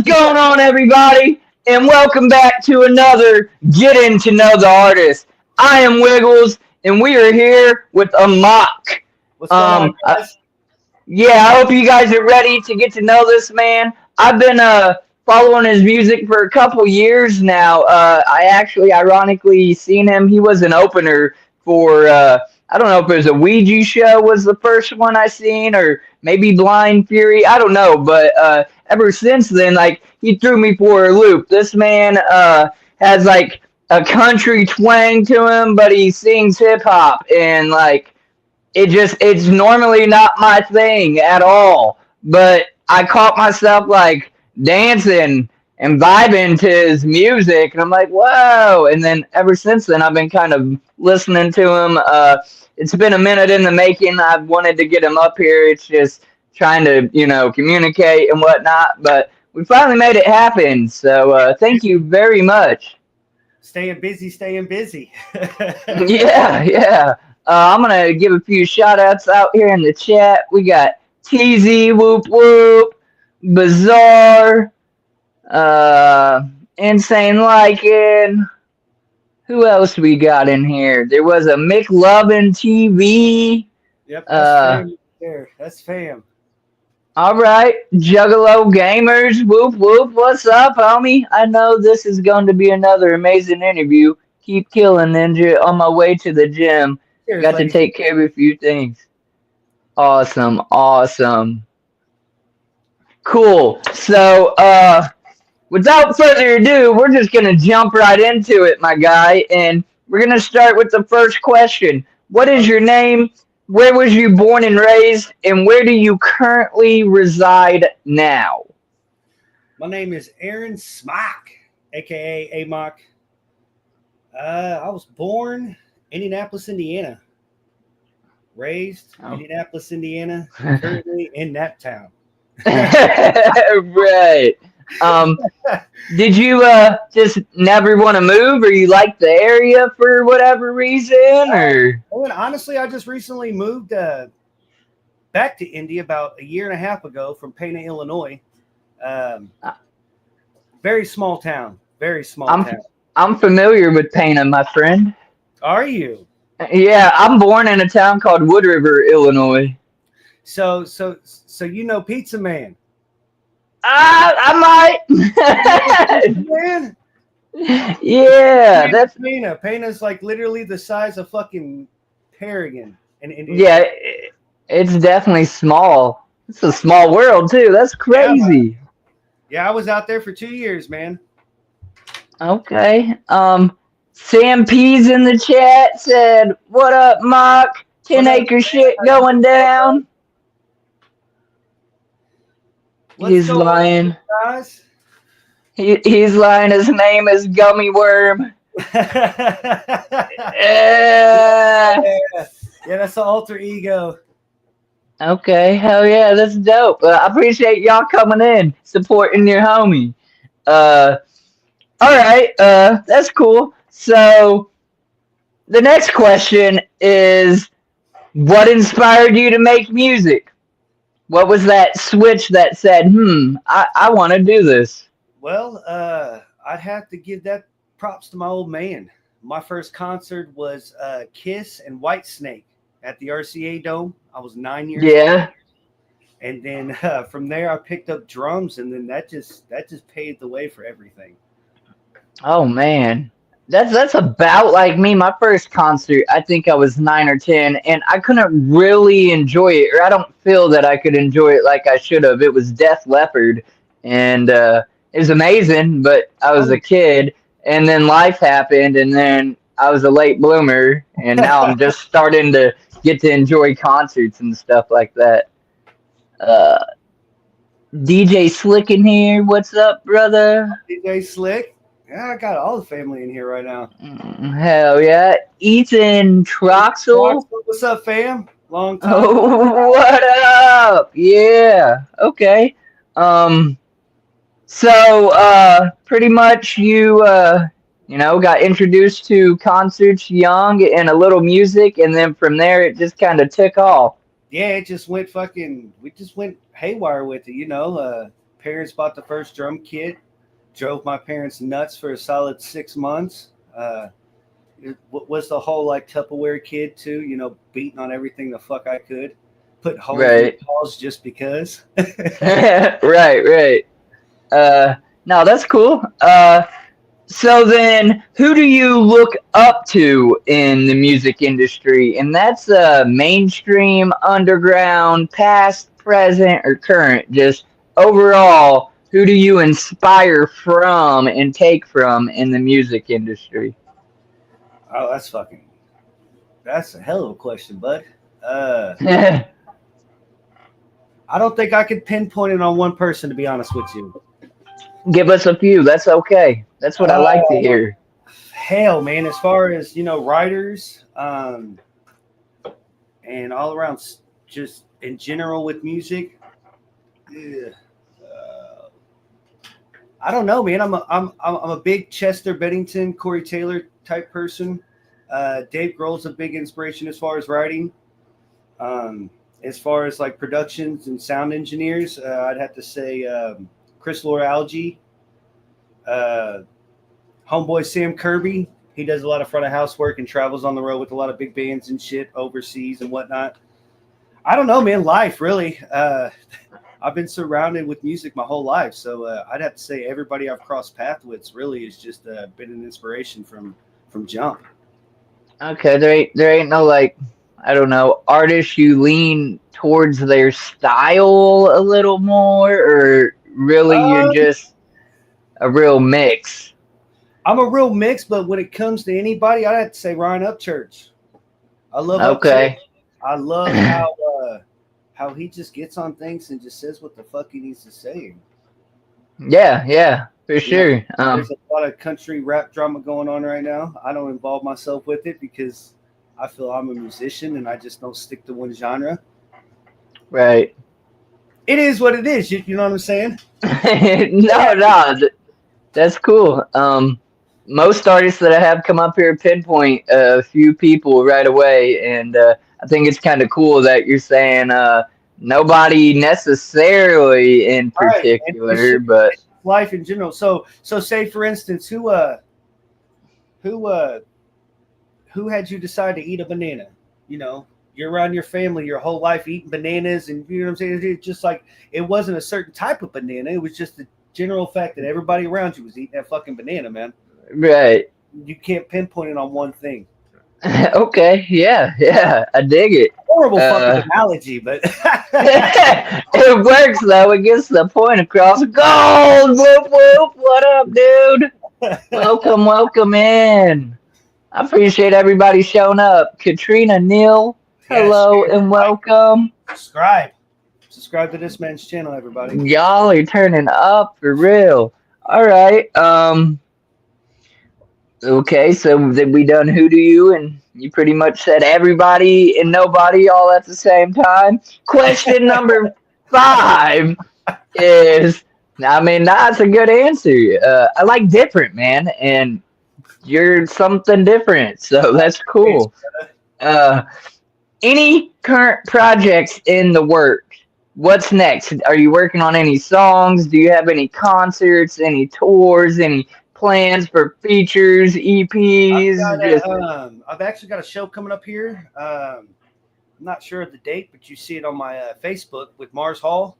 going on, everybody? And welcome back to another Getting to Know the Artist. I am Wiggles, and we are here with Amock. What's going on, guys? Yeah, I hope you guys are ready to get to know this man. I've been following his music for a couple years now. I actually, ironically, seen him. He was an opener for I don't know if it was a Ouija show was the first one I seen, or maybe Blind Fury. I don't know, but ever since then, like he threw me for a loop. This man has like a country twang to him, but he sings hip hop and like it's normally not my thing at all, but I caught myself like dancing and vibing to his music, and I'm like, whoa. And then ever since then I've been kind of listening to him. It's been a minute in the making. I've wanted to get him up here. It's just trying to communicate and whatnot, but we finally made it happen, so thank you very much. Staying busy, staying busy. Yeah. I'm going to give a few shout outs out here in the chat. We got TZ, Whoop Whoop, Bizarre, Insane Likin'. Who else we got in here? There was a McLovin TV. Yep, that's fam there. That's fam. All right, Juggalo Gamers, Whoop Whoop. What's up, homie? I know this is going to be another amazing interview. Keep killing, Ninja. On my way to the gym. Cheers, Got to take care of a few things. Awesome. Cool. So, without further ado, we're just going to jump right into it, my guy. And we're going to start with the first question. What is your name? Where was you born and raised? And where do you currently reside now? My name is Aaron Smock, a.k.a. Amock. I was born Indianapolis, Indiana. Raised Indianapolis, Indiana. Currently in that town. Right. Did you just never want to move, or you like the area for whatever reason, or? Honestly, I just recently moved back to Indy about a year and a half ago from Pana, Illinois. Very small town. Very small town. I'm familiar with Pana, my friend. Are you? Yeah, I'm born in a town called Wood River, Illinois. So you know Pizza Man? I might. Man? Yeah, that's Pana. Pana's like literally the size of fucking Paragon. Yeah, it's definitely small. It's a small world too. That's crazy. Yeah, I was out there for 2 years, man. Okay. Sam P's in the chat said, "What up, Mock? 10-acre shit going down." He's lying. Guys? He's lying. His name is Gummy Worm. Yeah, that's the alter ego. Okay, hell yeah, that's dope. I appreciate y'all coming in, supporting your homie. All right, that's cool. So, the next question is, what inspired you to make music? What was that switch that said, I want to do this? Well, I'd have to give that props to my old man. My first concert was Kiss and Whitesnake at the RCA Dome. I was 9 years old. And then from there, I picked up drums, and then that just paved the way for everything. Oh, man. That's about like me. My first concert, I think I was 9 or 10, and I couldn't really enjoy it, or I don't feel that I could enjoy it like I should have. It was Def Leppard, and it was amazing, but I was a kid, and then life happened, and then I was a late bloomer, and now I'm just starting to get to enjoy concerts and stuff like that. DJ Slick in here. What's up, brother? DJ Slick. Yeah, I got all the family in here right now. Hell yeah. Ethan Troxel. What's up, fam? Long time. Oh, what up? Yeah. Okay. So pretty much you got introduced to concerts young and a little music, and then from there it just kind of took off. Yeah, it just went we just went haywire with it, parents bought the first drum kit. Drove my parents nuts for a solid 6 months. It was the whole like Tupperware kid too, you know, beating on everything the fuck I could, put holes in the walls just because. Right. No, that's cool. So then, who do you look up to in the music industry? And that's mainstream, underground, past, present, or current. Just overall, who do you inspire from and take from in the music industry? Oh, that's a hell of a question, bud. I don't think I could pinpoint it on one person, to be honest with you. Give us a few. That's okay. That's what I like to hear. Hell, man, as far as, you know, writers, and all around just in general with music, I don't know, man. I'm a big Chester Bennington, Corey Taylor type person. Dave Grohl's a big inspiration as far as writing. As far as like productions and sound engineers, I'd have to say Chris Loralgi, homeboy Sam Kirby. He does a lot of front of house work and travels on the road with a lot of big bands and shit overseas and whatnot. I don't know, man. Life, really. I've been surrounded with music my whole life, so I'd have to say everybody I've crossed paths with really has just been an inspiration from jump. Okay, there ain't no like, I don't know, artists you lean towards their style a little more, or really you're just a real mix? I'm a real mix, but when it comes to anybody, I'd have to say Ryan Upchurch. I love Okay. Upchurch. I love how he just gets on things and just says what the fuck he needs to say. Yeah, for sure. There's a lot of country rap drama going on right now. I don't involve myself with it because I feel I'm a musician and I just don't stick to one genre. Right. It is what it is. You know what I'm saying? No, that's cool. Most artists that I have come up here pinpoint a few people right away, and I think it's kind of cool that you're saying nobody necessarily in particular, right. but life in general. So say for instance, who had you decide to eat a banana? You know, you're around your family your whole life eating bananas, and you know what I'm saying? It's just like it wasn't a certain type of banana. It was just the general fact that everybody around you was eating that fucking banana, man. Right. You can't pinpoint it on one thing. Okay, yeah, I dig it. Horrible fucking analogy, but it works though. It gets the point across. Gold, whoop whoop. What up, dude? Welcome in. I appreciate everybody showing up. Katrina, Neil, hello and welcome. Subscribe to this man's channel, everybody. Y'all are turning up for real. All right. Okay, so then we done who do you, and you pretty much said everybody and nobody all at the same time. Question number 5 is, I mean, that's a good answer. I like different, man, and you're something different, so that's cool. Any current projects in the works? What's next? Are you working on any songs? Do you have any concerts, any tours, any plans for features, EPs? I've actually got a show coming up here. I'm not sure of the date, but you see it on my Facebook with Mars Hall.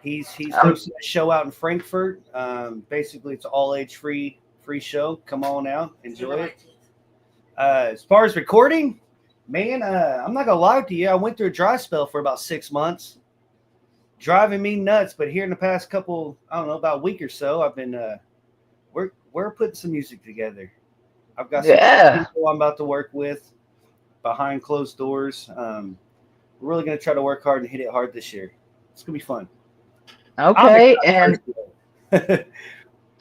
He's hosting a show out in Frankfurt. Basically, it's an all-age free show. Come on out, enjoy it. As far as recording, man, I'm not gonna lie to you. I went through a dry spell for about 6 months, driving me nuts. But here in the past couple, I don't know, about a week or so, I've been we're putting some music together. I've got some people I'm about to work with behind closed doors. We're really gonna try to work hard and hit it hard this year. It's gonna be fun. Okay, and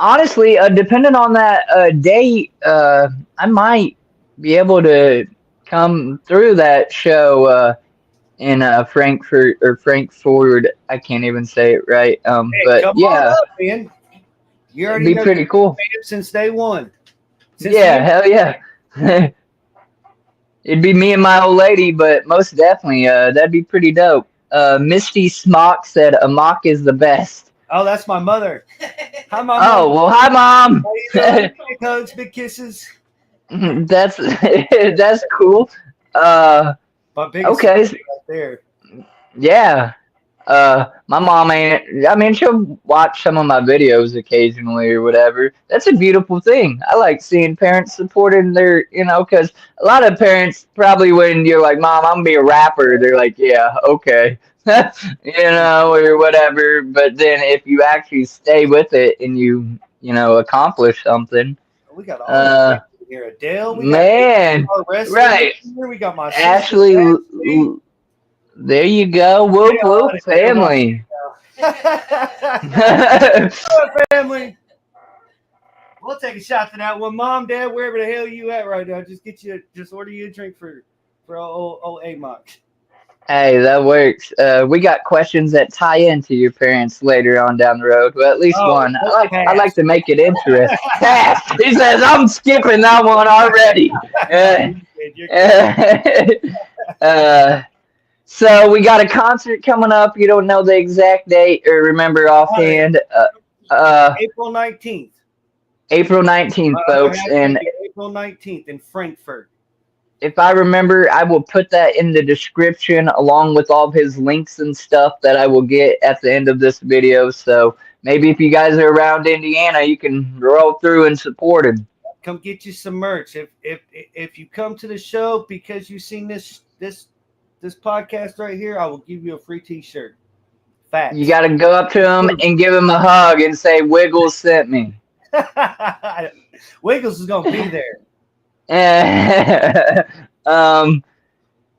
honestly, depending on that date, I might be able to come through that show in Frankfurt or Frankfurt. I can't even say it right. But yeah, up, man. You already it'd be pretty cool since day one. Hell yeah. It'd be me and my old lady, but most definitely, that'd be pretty dope. Misty Smock said Amock is the best. Oh, that's my mother. Hi, Mom. Oh, well, hi, Mom. How you doing? Big hugs, big kisses. That's that's cool. My biggest Okay. right there. Yeah. My mom ain't. I mean, she'll watch some of my videos occasionally or whatever. That's a beautiful thing. I like seeing parents supporting their, because a lot of parents probably when you're like, "Mom, I'm gonna be a rapper," they're like, "Yeah, okay," or whatever. But then if you actually stay with it and you accomplish something, We got all the here. Adele, we man, got wrestling right? here. We got my Ashley, there you go. Whoop whoop, family. Family. We'll take a shot to that one. Mom, Dad, wherever the hell you at right now, just order you a drink for old Amock. Hey, that works. We got questions that tie into your parents later on down the road. Well, at least one. I like to make it interesting. He says I'm skipping that one already. So we got a concert coming up. You don't know the exact date or remember offhand. April 19th. April 19th, folks, and April 19th in Frankfurt. If I remember, I will put that in the description along with all of his links and stuff that I will get at the end of this video. So maybe if you guys are around Indiana, you can roll through and support him. Come get you some merch. If you come to the show because you've seen this podcast right here, I will give you a free T-shirt. Facts. You got to go up to him and give him a hug and say, "Wiggles sent me." Wiggles is gonna be there.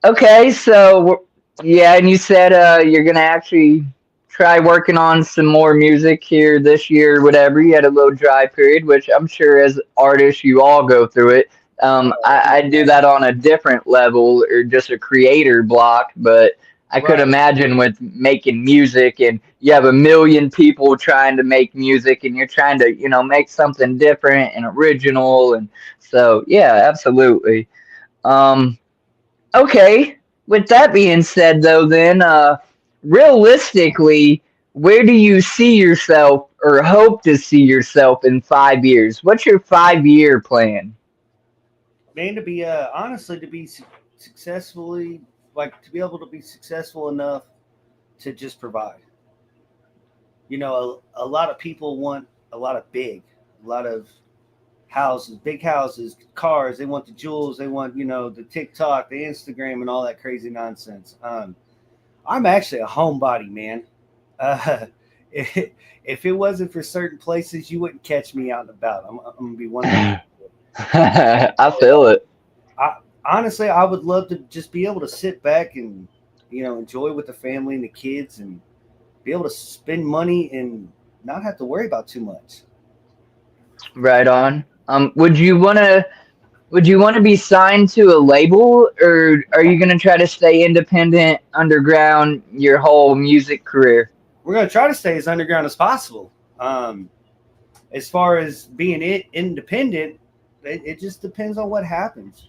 Okay, so yeah, and you said you're gonna actually try working on some more music here this year or whatever. You had a little dry period, which I'm sure as artists you all go through it. I do that on a different level or just a creator block, but I could imagine with making music and you have a million people trying to make music and you're trying to, make something different and original. And so, yeah, absolutely. Okay. With that being said, though, then realistically, where do you see yourself or hope to see yourself in 5 years? What's your 5-year plan? Man, to be honestly, to be successfully, to be able to be successful enough to just provide. A lot of people want a lot of houses, big houses, cars. They want the jewels. They want, the TikTok, the Instagram, and all that crazy nonsense. I'm actually a homebody, man. If it wasn't for certain places, you wouldn't catch me out and about. I'm going to be one of them. I feel it. Honestly, I would love to just be able to sit back and, enjoy with the family and the kids and be able to spend money and not have to worry about too much. Right on. Would you want to be signed to a label, or are you going to try to stay independent underground your whole music career? We're going to try to stay as underground as possible. As far as being independent, it just depends on what happens.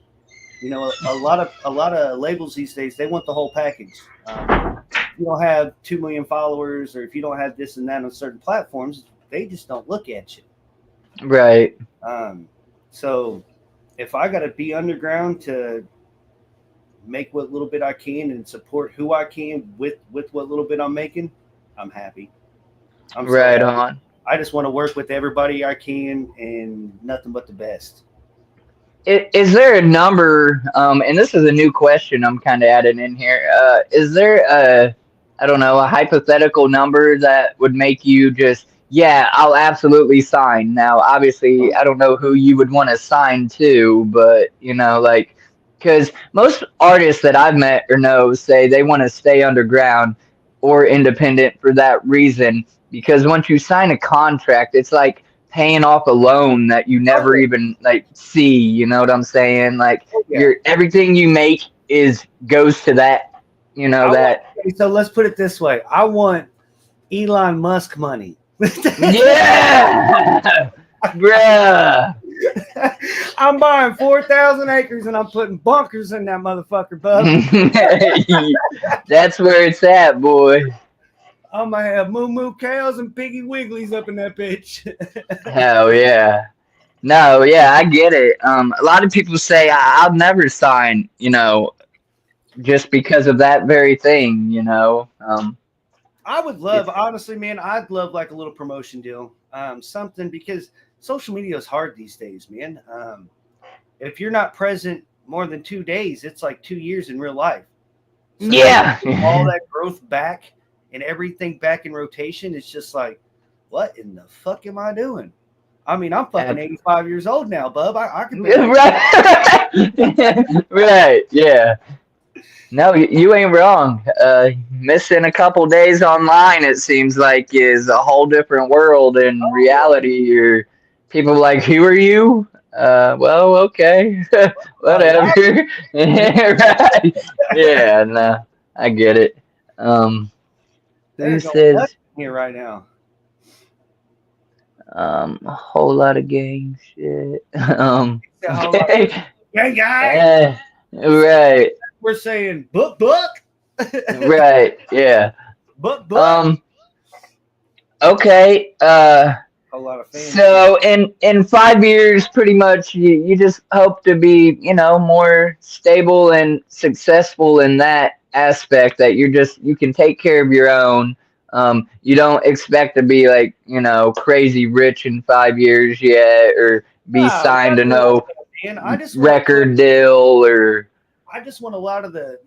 A lot of labels these days, they want the whole package. If you don't have 2 million followers, or if you don't have this and that on certain platforms, they just don't look at you. Right. So if I got to be underground to make what little bit I can and support who I can with what little bit I'm making, I'm happy. I'm right on. I just want to work with everybody I can and nothing but the best. Is there a number, and this is a new question I'm kind of adding in here. Is there a hypothetical number that would make you just, yeah, I'll absolutely sign? Now, obviously, I don't know who you would want to sign to, but, because most artists that I've met or know say they want to stay underground or independent for that reason, because once you sign a contract, it's like paying off a loan that you never even see, you know what I'm saying? Everything you make goes to that, that. So let's put it this way. I want Elon Musk money. Yeah, bruh. I'm buying 4,000 acres and I'm putting bunkers in that motherfucker, bub. That's where it's at, boy. I'm gonna have moo moo cows and piggy wigglies up in that bitch. Hell yeah. No, yeah, I get it. A lot of people say I'll never sign, just because of that very thing. I would love, honestly, man, I'd love like a little promotion deal. Something because social media is hard these days, man. If you're not present more than 2 days, it's like 2 years in real life. So yeah. all that growth back and everything back in rotation, it's just like, what in the fuck am I doing? I mean, I'm fucking 85 years old now, bub. I could be right. Right, yeah. No, you ain't wrong. Missing a couple days online, it seems like, is a whole different world in reality. Or people like, who are you? Well, okay, whatever. Right? Yeah, no, I get it. Who says here right now? A whole lot of gang shit. Okay. Gang, Right. We're saying book. Right. Yeah. Book. Okay. A lot of fans. So in 5 years, pretty much, you just hope to be, more stable and successful in that aspect. That you can take care of your own. You don't expect to be like, crazy rich in 5 years yet, or be signed to no record deal, or. I just want a lot of the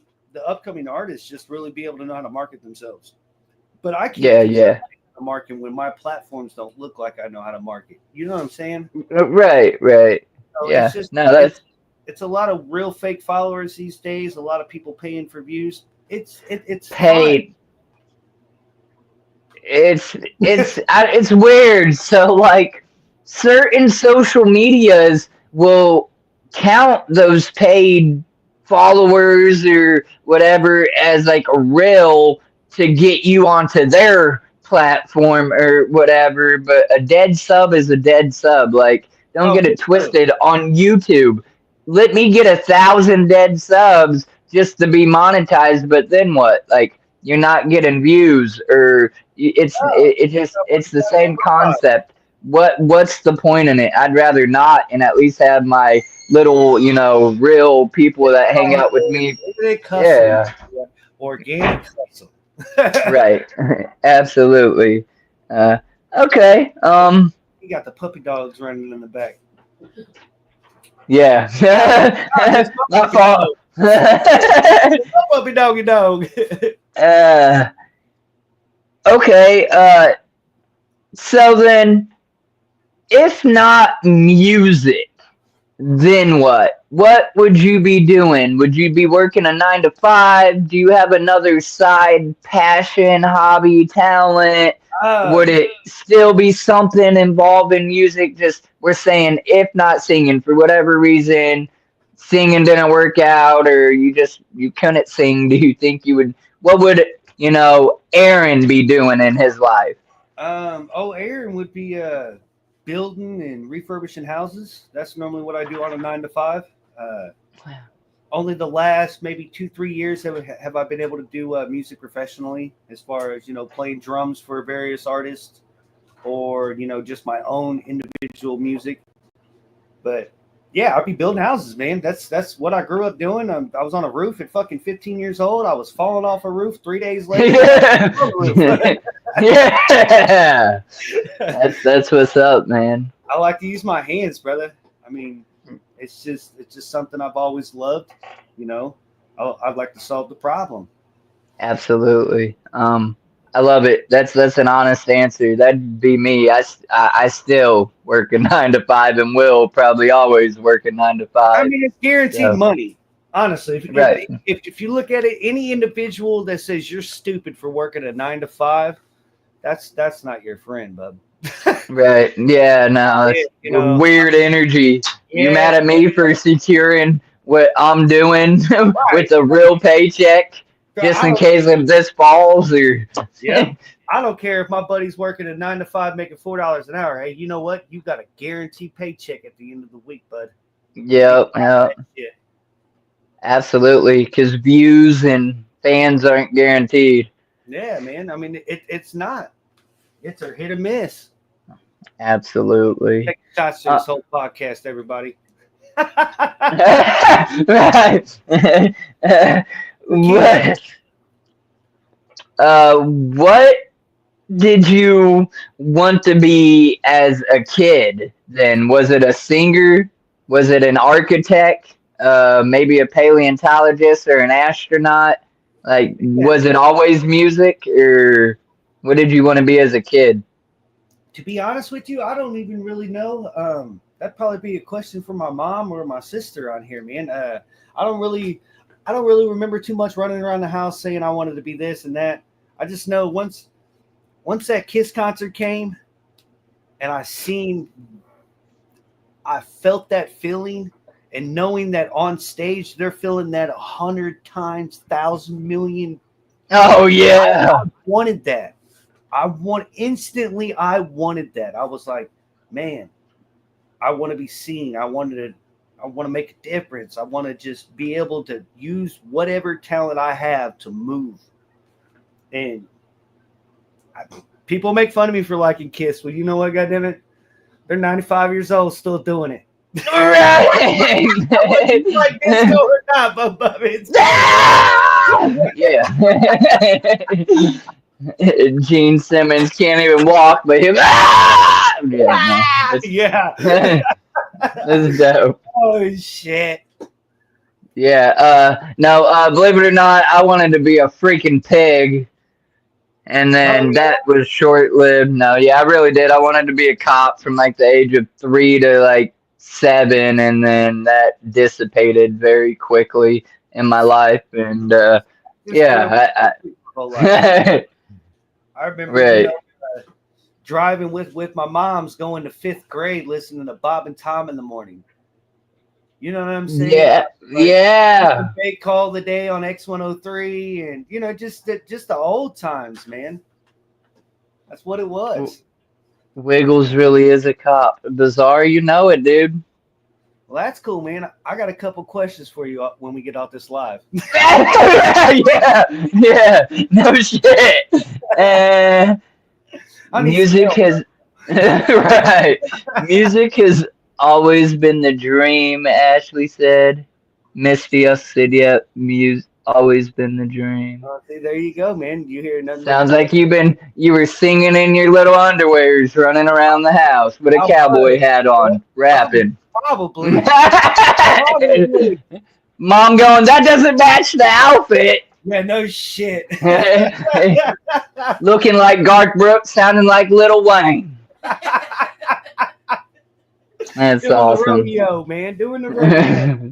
upcoming artists just really be able to know how to market themselves. But I can't market when my platforms don't look like I know how to market. You know what I'm saying? Right. So yeah. It's a lot of real fake followers these days. A lot of people paying for views. It's paid. It's weird. So like certain social medias will count those paid followers or whatever as like a reel to get you onto their platform or whatever, but a dead sub is a dead sub. Like, don't get it twisted. On YouTube, let me get 1,000 dead subs just to be monetized, but then what? Like, you're not getting views, or it's the same concept. What's the point in it? I'd rather not, and at least have my little, real people that hang out with me. Yeah. Organic custom. Right. Absolutely. Okay. You got the puppy dogs running in the back. Yeah. My fault. Puppy doggy dog. Okay. So then, if not music, then what? What would you be doing? Would you be working a 9 to 5? Do you have another side passion, hobby, talent? Would it still be something involving music? Just, we're saying, if not singing for whatever reason, singing didn't work out, or you couldn't sing. Do you think you would? What would Aaron be doing in his life? Aaron would be building and refurbishing houses. That's normally what I do on a 9 to 5. Only the last maybe 2-3 years have I been able to do music professionally, as far as playing drums for various artists, or just my own individual music. But yeah, I'd be building houses, man. That's what I grew up doing. I was on a roof at fucking 15 years old. I was falling off a roof 3 days later. Yeah. That's what's up, man. I like to use my hands, brother. I mean, it's just something I've always loved. I'd like to solve the problem. Absolutely. I love it. That's an honest answer. That'd be me. I still work a 9 to 5 and will probably always work a 9 to 5. I mean, it's guaranteed money. Honestly, right. If you look at it, any individual that says you're stupid for working a 9 to 5, that's not your friend, bub. Right. Yeah. No. It's weird energy. Yeah. You mad at me for securing what I'm doing with a real paycheck, just in case if this falls? Or yeah. I don't care if my buddy's working a 9 to 5 making $4 an hour. Hey, you know what? You got a guaranteed paycheck at the end of the week, bud. Yep, yep. Yeah, Absolutely, because views and fans aren't guaranteed. yeah, man. I mean, it's not. It's a hit or miss. Absolutely. Take shots to this whole podcast, everybody. Right. We're keeping it. What did you want to be as a kid then? Was it a singer? Was it an architect? Maybe a paleontologist or an astronaut? Like, Yeah. was it always music, or what did you want to be as a kid? To be honest with you, I don't even really know. That'd probably be a question for my mom or my sister on here, man. I don't really, I don't really remember too much running around the house saying I wanted to be this and that. I just know once that Kiss concert came, and I felt that feeling, and knowing that on stage they're feeling that 100 times, 1,000,000,000. Oh yeah. I wanted that. I wanted that. I was like, man, I want to be seen. I want to make a difference. I want to just be able to use whatever talent I have to move. And people make fun of me for liking Kiss. Well, you know what, goddammit? They're 95 years old, still doing it. Right. Whether you like disco or not, but it's Yeah. Gene Simmons can't even walk, but him. yeah. That's dope. Oh shit. Yeah. No. Believe it or not, I wanted to be a freaking pig, and then that was short lived. No, yeah, I really did. I wanted to be a cop from like the age of 3 to like 7, and then that dissipated very quickly in my life. And yeah, I remember right. Driving with my mom's going to 5th grade, listening to Bob and Tom in the morning. You know what I'm saying? Yeah, yeah. They call the day on X103, and just the old times, man. That's what it was. Wiggles really is a cop. Bizarre, you know it, dude. Well, that's cool, man. I got a couple questions for you when we get off this live. Yeah, no shit. Music has right. Music has always been the dream. Ashley said, "Misty City, music always been the dream." See, there you go, man. You hear nothing? Sounds like you were singing in your little underwears, running around the house with a cowboy hat on, rapping. Probably. Mom going, that doesn't match the outfit. Yeah, no shit. Looking like Garth Brooks, sounding like Lil Wayne. That's doing awesome. The rodeo, man. Doing the rodeo.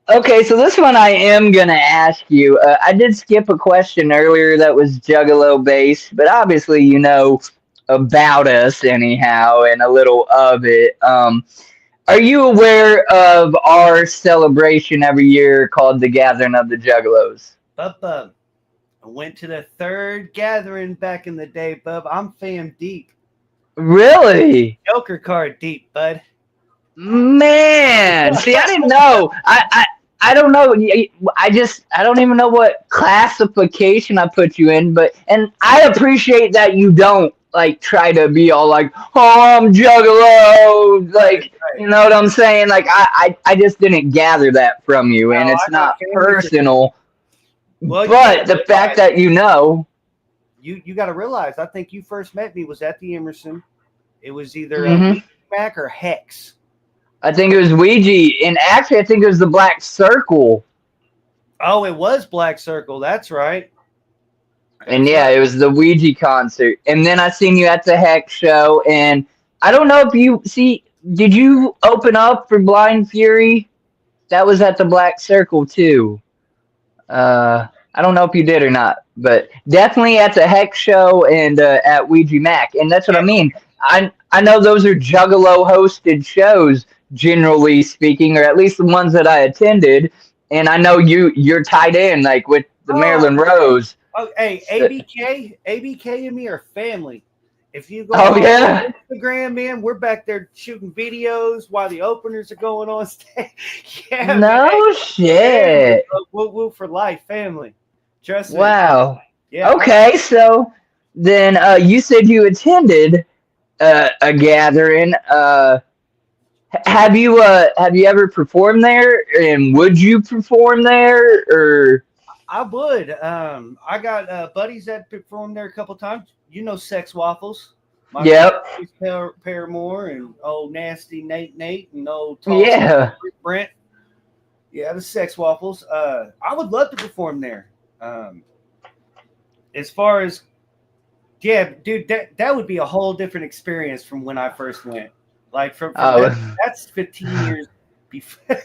Okay, so this one I am going to ask you. I did skip a question earlier that was Juggalo based, but obviously you know about us anyhow and a little of it. Are you aware of our celebration every year called the Gathering of the Juggalos? Bub, I went to the 3rd gathering back in the day, bub. I'm fam deep. Really? Joker card deep, bud. Man, see, I didn't know. I don't know. I don't even know what classification I put you in, and I appreciate that you don't like try to be all like, oh, I'm Juggalo, like, right. You know what I'm saying? Like, I just didn't gather that from you, and it's not personal. Well, but the fact that you know, you got to realize, I think you first met me was at the Emerson. It was either Mac or Hex. I think it was Ouija, and actually, I think it was the Black Circle. Oh, it was Black Circle. That's right. And yeah, it was the Ouija concert. And then I seen you at the Hex show, and I don't know if did you open up for Blind Fury? That was at the Black Circle too. I don't know if you did or not, but definitely at the Hex show and at Ouija Mac. And that's what I mean. I know those are Juggalo hosted shows, generally speaking, or at least the ones that I attended. And I know you're tied in like with the Marilyn Rose. Oh, hey, ABK and me are family. If you go on yeah, Instagram, man, we're back there shooting videos while the openers are going on stage. Yeah, man. no shit. Woo for life, family. Trust me. Wow. Yeah, Okay, so then you said you attended a gathering. Have you ever performed there, and would you perform there, or? I would. I got buddies that performed there a couple times. You know, Sex Waffles, my friend Yep. Paramore, and old nasty Nate, and old tall Yeah. Brent. Yeah, the Sex Waffles. I would love to perform there. As far as yeah, dude, that would be a whole different experience from when I first went. Like from Oh. that's 15 years before.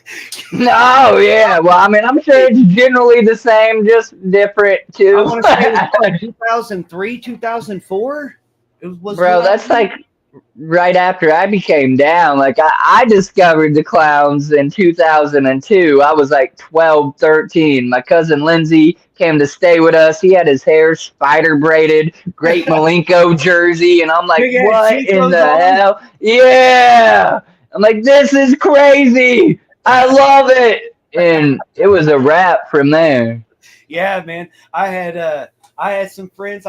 No, yeah. Well, I mean, I'm sure it's generally the same, just different I too. want to say it was like 2003, 2004. It was Bro, when I that's like right after I became down. Like I discovered the clowns in 2002. I was like 12, 13. My cousin Lindsay came to stay with us. He had his hair spider braided, great Malenko jersey, and I'm like, big ass what in Jugos the on. hell? Yeah. I'm like, this is crazy. I love it. And it was a wrap from there. Yeah, man. I had some friends.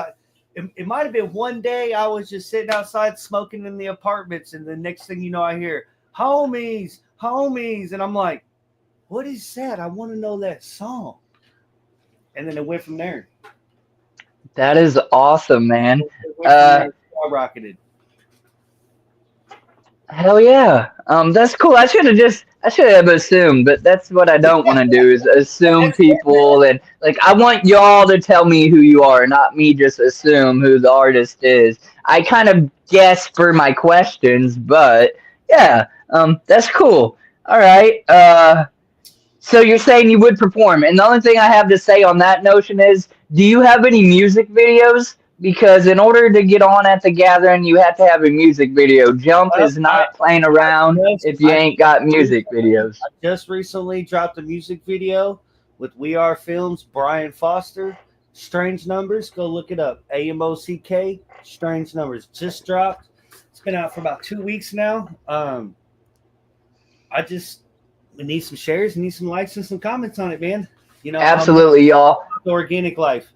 It might have been one day I was just sitting outside smoking in the apartments, and the next thing you know, I hear homies, homies, and I'm like, what is that? I want to know that song. And then it went from there. That is awesome, man. It went from there. Skyrocketed. Hell yeah. That's cool. I should have assumed, but that's what I don't want to do is assume That's it, man. people and like I want y'all to tell me who you are, not me just assume who the artist is. I kind of guess for my questions, but yeah, that's cool. All right. So you're saying you would perform, and the only thing I have to say on that notion is, do you have any music videos? Because in order to get on at the gathering, you have to have a music video. Jump Well, is not playing around if you I ain't got music videos. just recently dropped a music video with We Are Films, Brian Foster, Strange Numbers. Go look it up. AMOCK, Strange Numbers. Just dropped. It's been out for about 2 weeks now. We need some shares, need some likes and some comments on it, man. You know, Absolutely, y'all. organic life.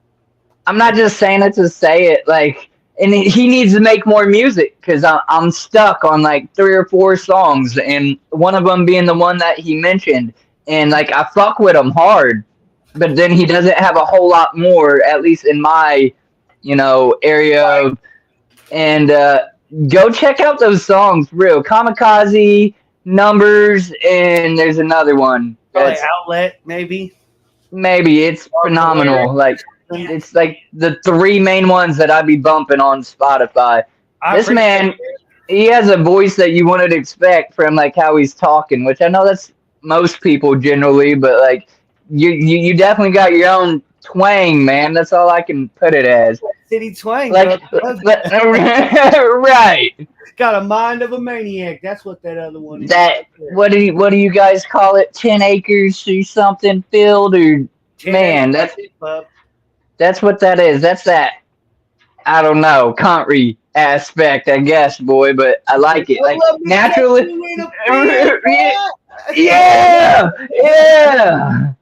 I'm not just saying it to say it. Like, and he needs to make more music because I'm stuck on like 3 or 4 songs, and one of them being the one that he mentioned. And like, I fuck with him hard, but then he doesn't have a whole lot more, at least in my, area of. And go check out those songs, real Kamikaze, Numbers, and there's another one Probably that's Outlet, maybe. maybe it's phenomenal. Like it's like the 3 main ones that I'd be bumping on Spotify. This man, he has a voice that you wouldn't expect from like how he's talking, which I know that's most people generally, but like you definitely got your own twang, man. That's all I can put it as. City twang, Like, right. Got a mind of a maniac. That's what that other one is. That what do you guys call it? 10 acres or something field or man? That's what that is. That's that. I don't know, country aspect, I guess, boy. But I like it. Like naturally. Yeah, yeah.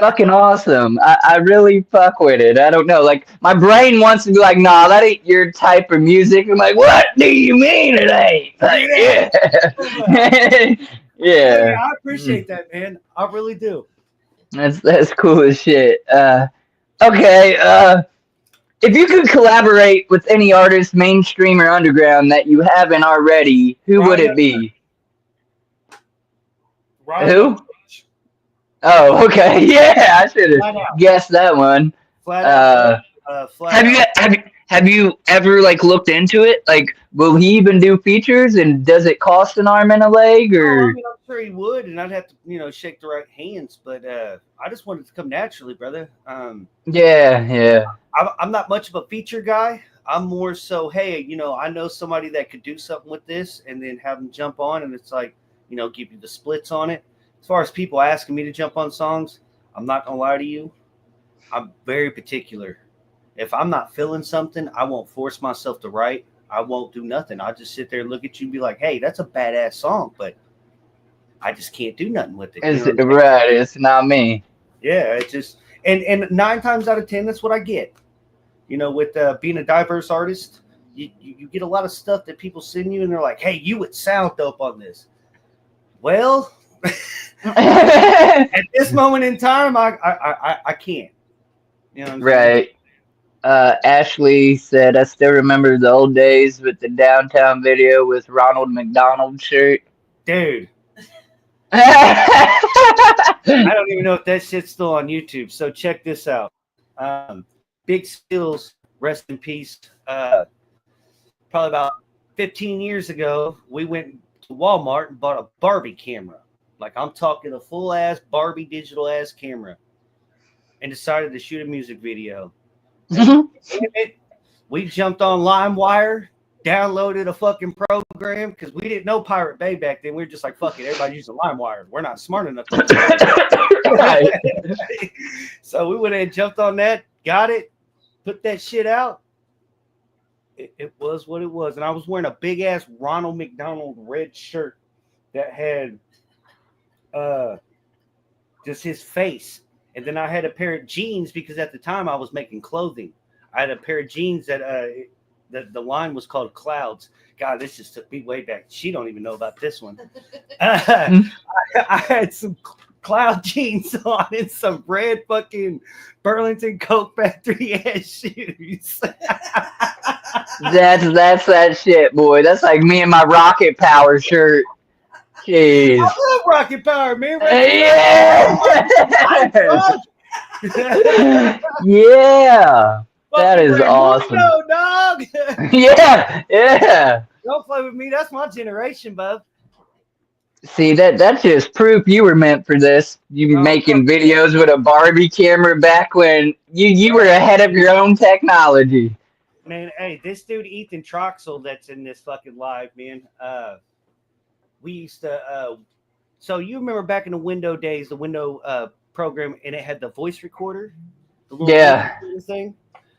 Fucking awesome. I really fuck with it. I don't know. Like my brain wants to be like, nah, that ain't your type of music. I'm like, what do you mean it ain't? Like, yeah. Yeah. I appreciate that, man. I really do. That's cool as shit. Okay. If you could collaborate with any artist, mainstream or underground, that you haven't already, who would it be? Who? Oh, okay. Yeah, I should have guessed that one. Have you ever like looked into it? Like, will he even do features, and does it cost an arm and a leg? Or I'm sure he would, and I'd have to shake the right hands. But I just wanted it to come naturally, brother. Yeah. I'm not much of a feature guy. I'm more so, hey, I know somebody that could do something with this, and then have them jump on, and it's like, give you the splits on it. As far as people asking me to jump on songs, I'm not gonna lie to you. I'm very particular. If I'm not feeling something, I won't force myself to write. I won't do nothing. I'll just sit there and look at you and be like, hey, that's a badass song, but I just can't do nothing with it. It's right. It's not me. Yeah, it's just and 9 times out of 10, that's what I get. You know, with being a diverse artist, you get a lot of stuff that people send you, and they're like, "Hey, you would sound dope on this." Well, at this moment in time, I can't. You know what I'm Right. Ashley said, "I still remember the old days with the downtown video with Ronald McDonald shirt." Dude, I don't even know if that shit's still on YouTube. So check this out. Big Skills, rest in peace. Probably about 15 years ago, we went to Walmart and bought a Barbie camera. Like, I'm talking a full ass Barbie digital ass camera, and decided to shoot a music video. We jumped on LimeWire, downloaded a fucking program because we didn't know Pirate Bay back then. We were just like, fuck it, everybody using LimeWire. We're not smart enough to So we went and jumped on that, got it, put that shit out. It was what it was. And I was wearing a big ass Ronald McDonald red shirt that had just his face. And then I had a pair of jeans because at the time I was making clothing. I had a pair of jeans that the line was called Clouds. God, this just took me way back. She don't even know about this one. I had some Cloud jeans on and some red fucking Burlington Coke Factory ass shoes. That's that shit, boy. That's like me and my Rocket Power shirt. Jeez. I love Rocket Power, man. Yeah. Yeah. That is awesome. No, dog. Yeah. Don't play with me. That's my generation, bub. See, that's just proof you were meant for this. You be making videos with a Barbie camera back when you were ahead of your own technology. Man, hey, this dude Ethan Troxel that's in this fucking live, man. We used to so you remember back in the Window days, the Window program, and it had the voice recorder, the little thing.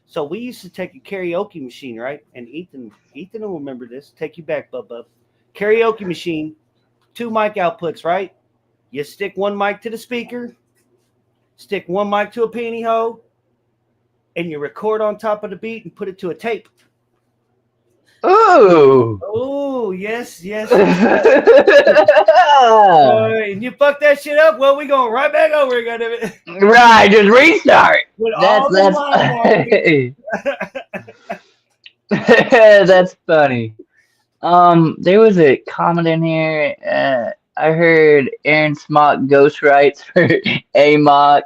So we used to take a karaoke machine, right? And Ethan will remember this. Take you back, bub. Karaoke machine, 2 mic outputs, right? You stick 1 mic to the speaker, stick 1 mic to a pantyhose, and you record on top of the beat and put it to a tape. Ooh. Oh, yes. And you fuck that shit up, well, we going right back over again. Right, just restart. That's funny. There was a comment in here. I heard Aaron Smock ghostwrites for Amock.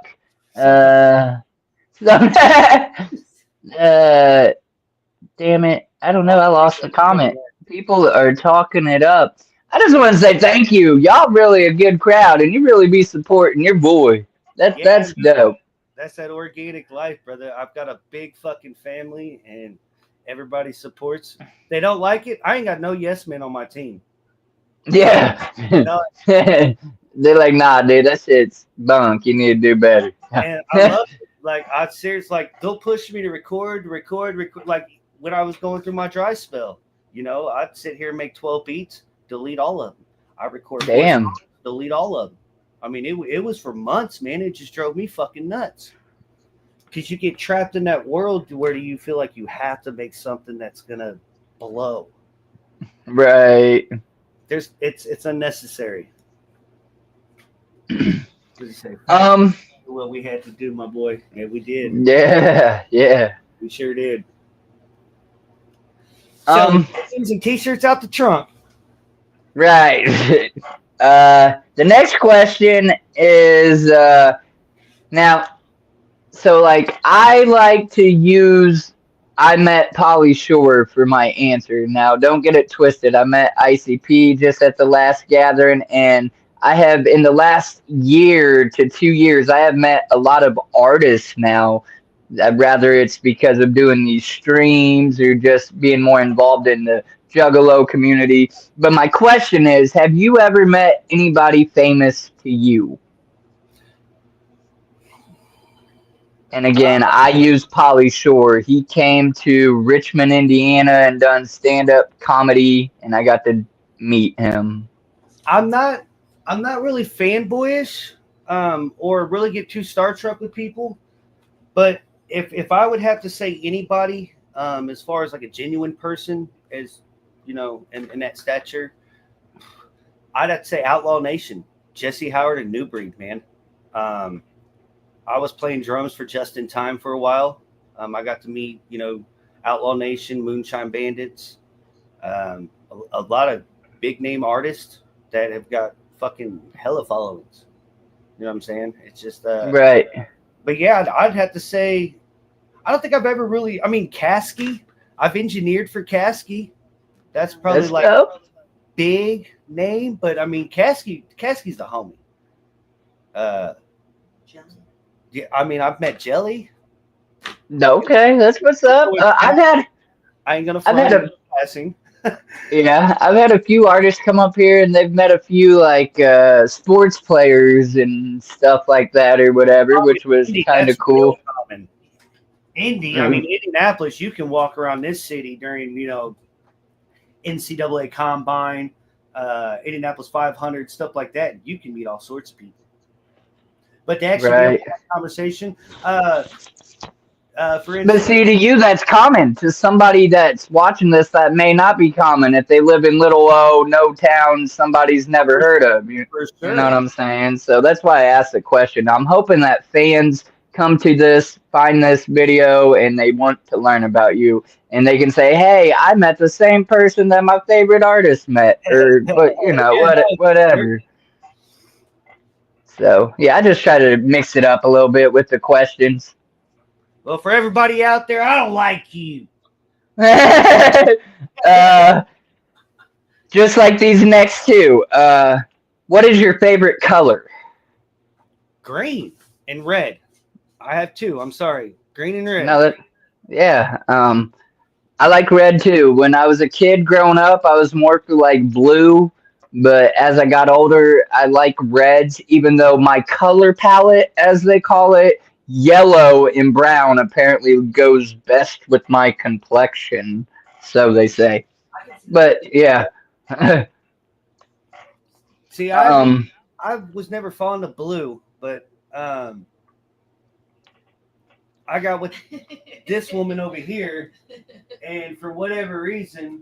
Damn it. I don't know. I lost the comment. People are talking it up. I just want to say thank you. Y'all really a good crowd, and you really be supporting your boy. That's dope. That's that organic life, brother. I've got a big fucking family, and everybody supports. They don't like it. I ain't got no yes men on my team. Yeah. They're like, nah, dude, that shit's bunk. You need to do better. And I love it. Like, I seriously, like, they'll push me to record. Like, when I was going through my dry spell, you know, I'd sit here and make 12 beats, delete all of them. I record. Damn. Delete all of them. I mean, it was for months, man. It just drove me fucking nuts. Because you get trapped in that world where you feel like you have to make something that's gonna blow. Right. It's unnecessary. What we had to do, my boy. Yeah, we did. Yeah. We sure did. Selling and t-shirts out the trunk. Right. The next question is now. So, like, I like to use I met Polly Shore for my answer. Now, don't get it twisted. I met ICP just at the last gathering, and I have, in the last year to 2 years, I have met a lot of artists now. Rather it's because of doing these streams or just being more involved in the Juggalo community. But my question is, have you ever met anybody famous to you? And again, I use Pauly Shore. He came to Richmond, Indiana, and done stand-up comedy, and I got to meet him. I'm not really fanboyish, or really get too starstruck with people. But if I would have to say anybody, as far as like a genuine person, as in that stature, I'd have to say Outlaw Nation, Jesse Howard and New Breed, man. I was playing drums for Just in Time for a while. I got to meet, Outlaw Nation, Moonshine Bandits, a lot of big name artists that have got fucking hella followings. You know what I'm saying? It's just right. But yeah, I'd have to say, I don't think I've ever really. I mean, Kasky. I've engineered for Kasky. That's probably big name, but I mean, Kasky's the homie. Yeah, I mean, I've met Jelly. Okay, that's what's up. I ain't gonna find passing. Yeah, I've had a few artists come up here, and they've met a few like sports players and stuff like that, or whatever, which was kind of cool. Indy, I mean, Indianapolis. You can walk around this city during NCAA Combine, Indianapolis 500, stuff like that, and you can meet all sorts of people. But to actually be able to have a conversation, for instance, but see, to you, that's common. To somebody that's watching this, that may not be common. If they live in little no town, somebody's never heard of. You know what I'm saying? So that's why I asked the question. I'm hoping that fans come to this, find this video, and they want to learn about you, and they can say, "Hey, I met the same person that my favorite artist met," or whatever. So, yeah, I just try to mix it up a little bit with the questions. Well, for everybody out there, I don't like you. Just like these next two. What is your favorite color? Green and red. I have two. I'm sorry. Green and red. No, yeah. I like red too. When I was a kid growing up, I was more for like blue. But as I got older, I like reds, even though my color palette, as they call it, yellow and brown apparently goes best with my complexion. So they say. But yeah. See, I was never fond of blue, but I got with this woman over here, and for whatever reason,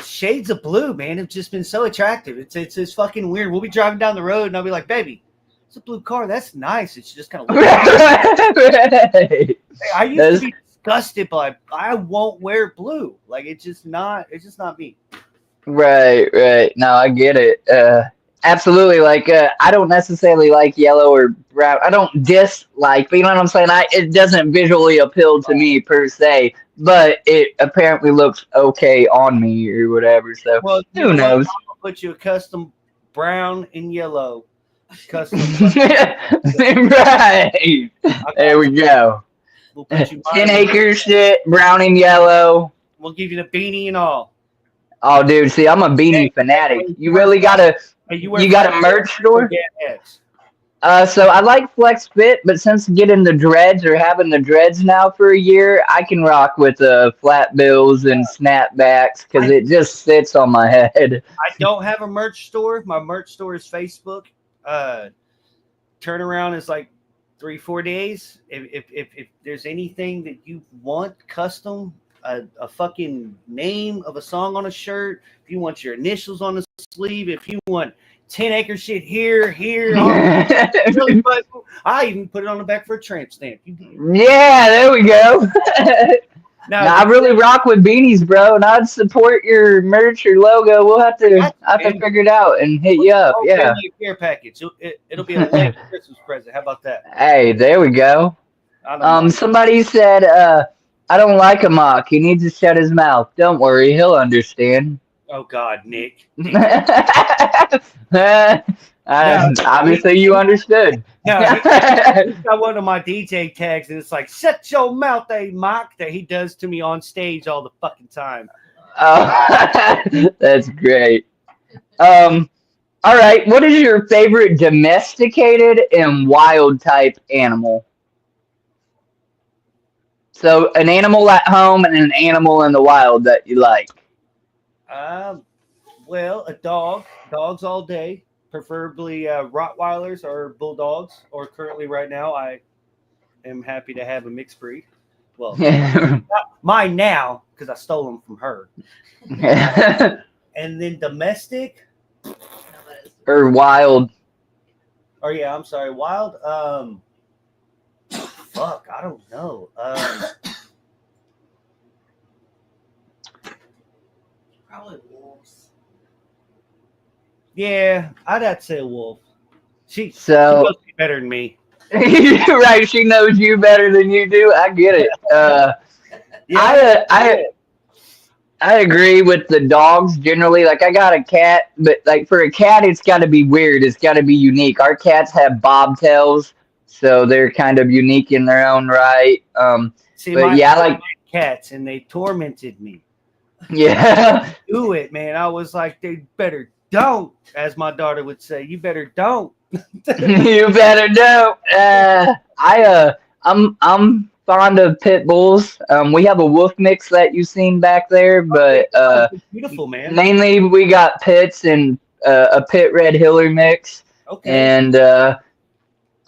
shades of blue, man, have just been so attractive. It's fucking weird. We'll be driving down the road, and I'll be like, "Baby, it's a blue car. That's nice." It's just kind of. I used to be disgusted by. I won't wear blue. Like it's just not me. Right. No, I get it. Absolutely. Like I don't necessarily like yellow or brown. I don't dislike, but you know what I'm saying? It doesn't visually appeal to me per se, but it apparently looks okay on me or whatever. So who knows? I'll put you a custom brown and yellow. Custom. Right. There we go. We'll put you 10 acre shit, brown and yellow. We'll give you the beanie and all. Oh, dude, see, I'm a beanie fanatic. You really gotta. You got a merch store? So I like Flex Fit, but since getting the dreads or having the dreads now for a year, I can rock with flat bills and snapbacks because it just sits on my head. I don't have a merch store. My merch store is Facebook. Turnaround is like 3-4 days. If there's anything that you want custom, a fucking name of a song on a shirt, if you want your initials on the sleeve, if you want 10 acre shit here, I even put it on the back for a tramp stamp. Yeah, there we go. Now, I really rock with beanies, bro, and I'd support your merch or logo. We'll have to figure it out and hit you up. Yeah, care package. It'll be a late Christmas present. How about that? Hey, there we go. Somebody said, I don't like Amock. He needs to shut his mouth. Don't worry, he'll understand. Oh God, Nick. Obviously, you understood. No, he's got one of my DJ tags, and it's like, "Shut your mouth, Amock," that he does to me on stage all the fucking time. Oh, that's great. All right, what is your favorite domesticated and wild type animal? So an animal at home and an animal in the wild that you like. Well, a dog. Dogs all day. Preferably Rottweilers or Bulldogs. Or currently, right now, I am happy to have a mixed breed. Well, not mine now because I stole them from her. And then domestic or wild. Or yeah, I'm sorry, wild. Fuck, I don't know. Probably wolves. Yeah, I'd have to say a wolf. She knows me better than me. Right, she knows you better than you do. I get it. Yeah, I agree with the dogs generally. Like I got a cat, but like for a cat, it's got to be weird. It's got to be unique. Our cats have bobtails, so they're kind of unique in their own right. See, but yeah, I like cats, and they tormented me. Yeah, do it, man. I was like, they better don't, as my daughter would say. You better don't. You better don't. I'm fond of pit bulls. We have a wolf mix that you've seen back there, but beautiful, man. Mainly we got pits and a pit red hiller mix. Okay. And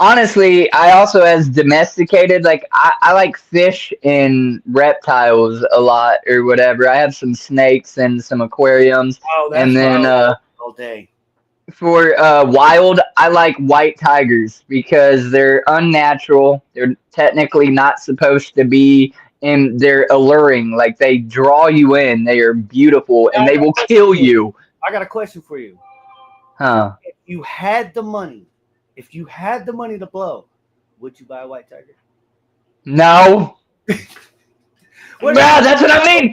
honestly, I also as domesticated, like I like fish and reptiles a lot or whatever. I have some snakes and some aquariums. Oh, that's and then all day. For wild, I like white tigers because they're unnatural. They're technically not supposed to be, and they're alluring. Like they draw you in. They are beautiful, and they will kill you. I got a question for you. Huh? If you had the money to blow, would you buy a white tiger? No. Bro, that's what I mean.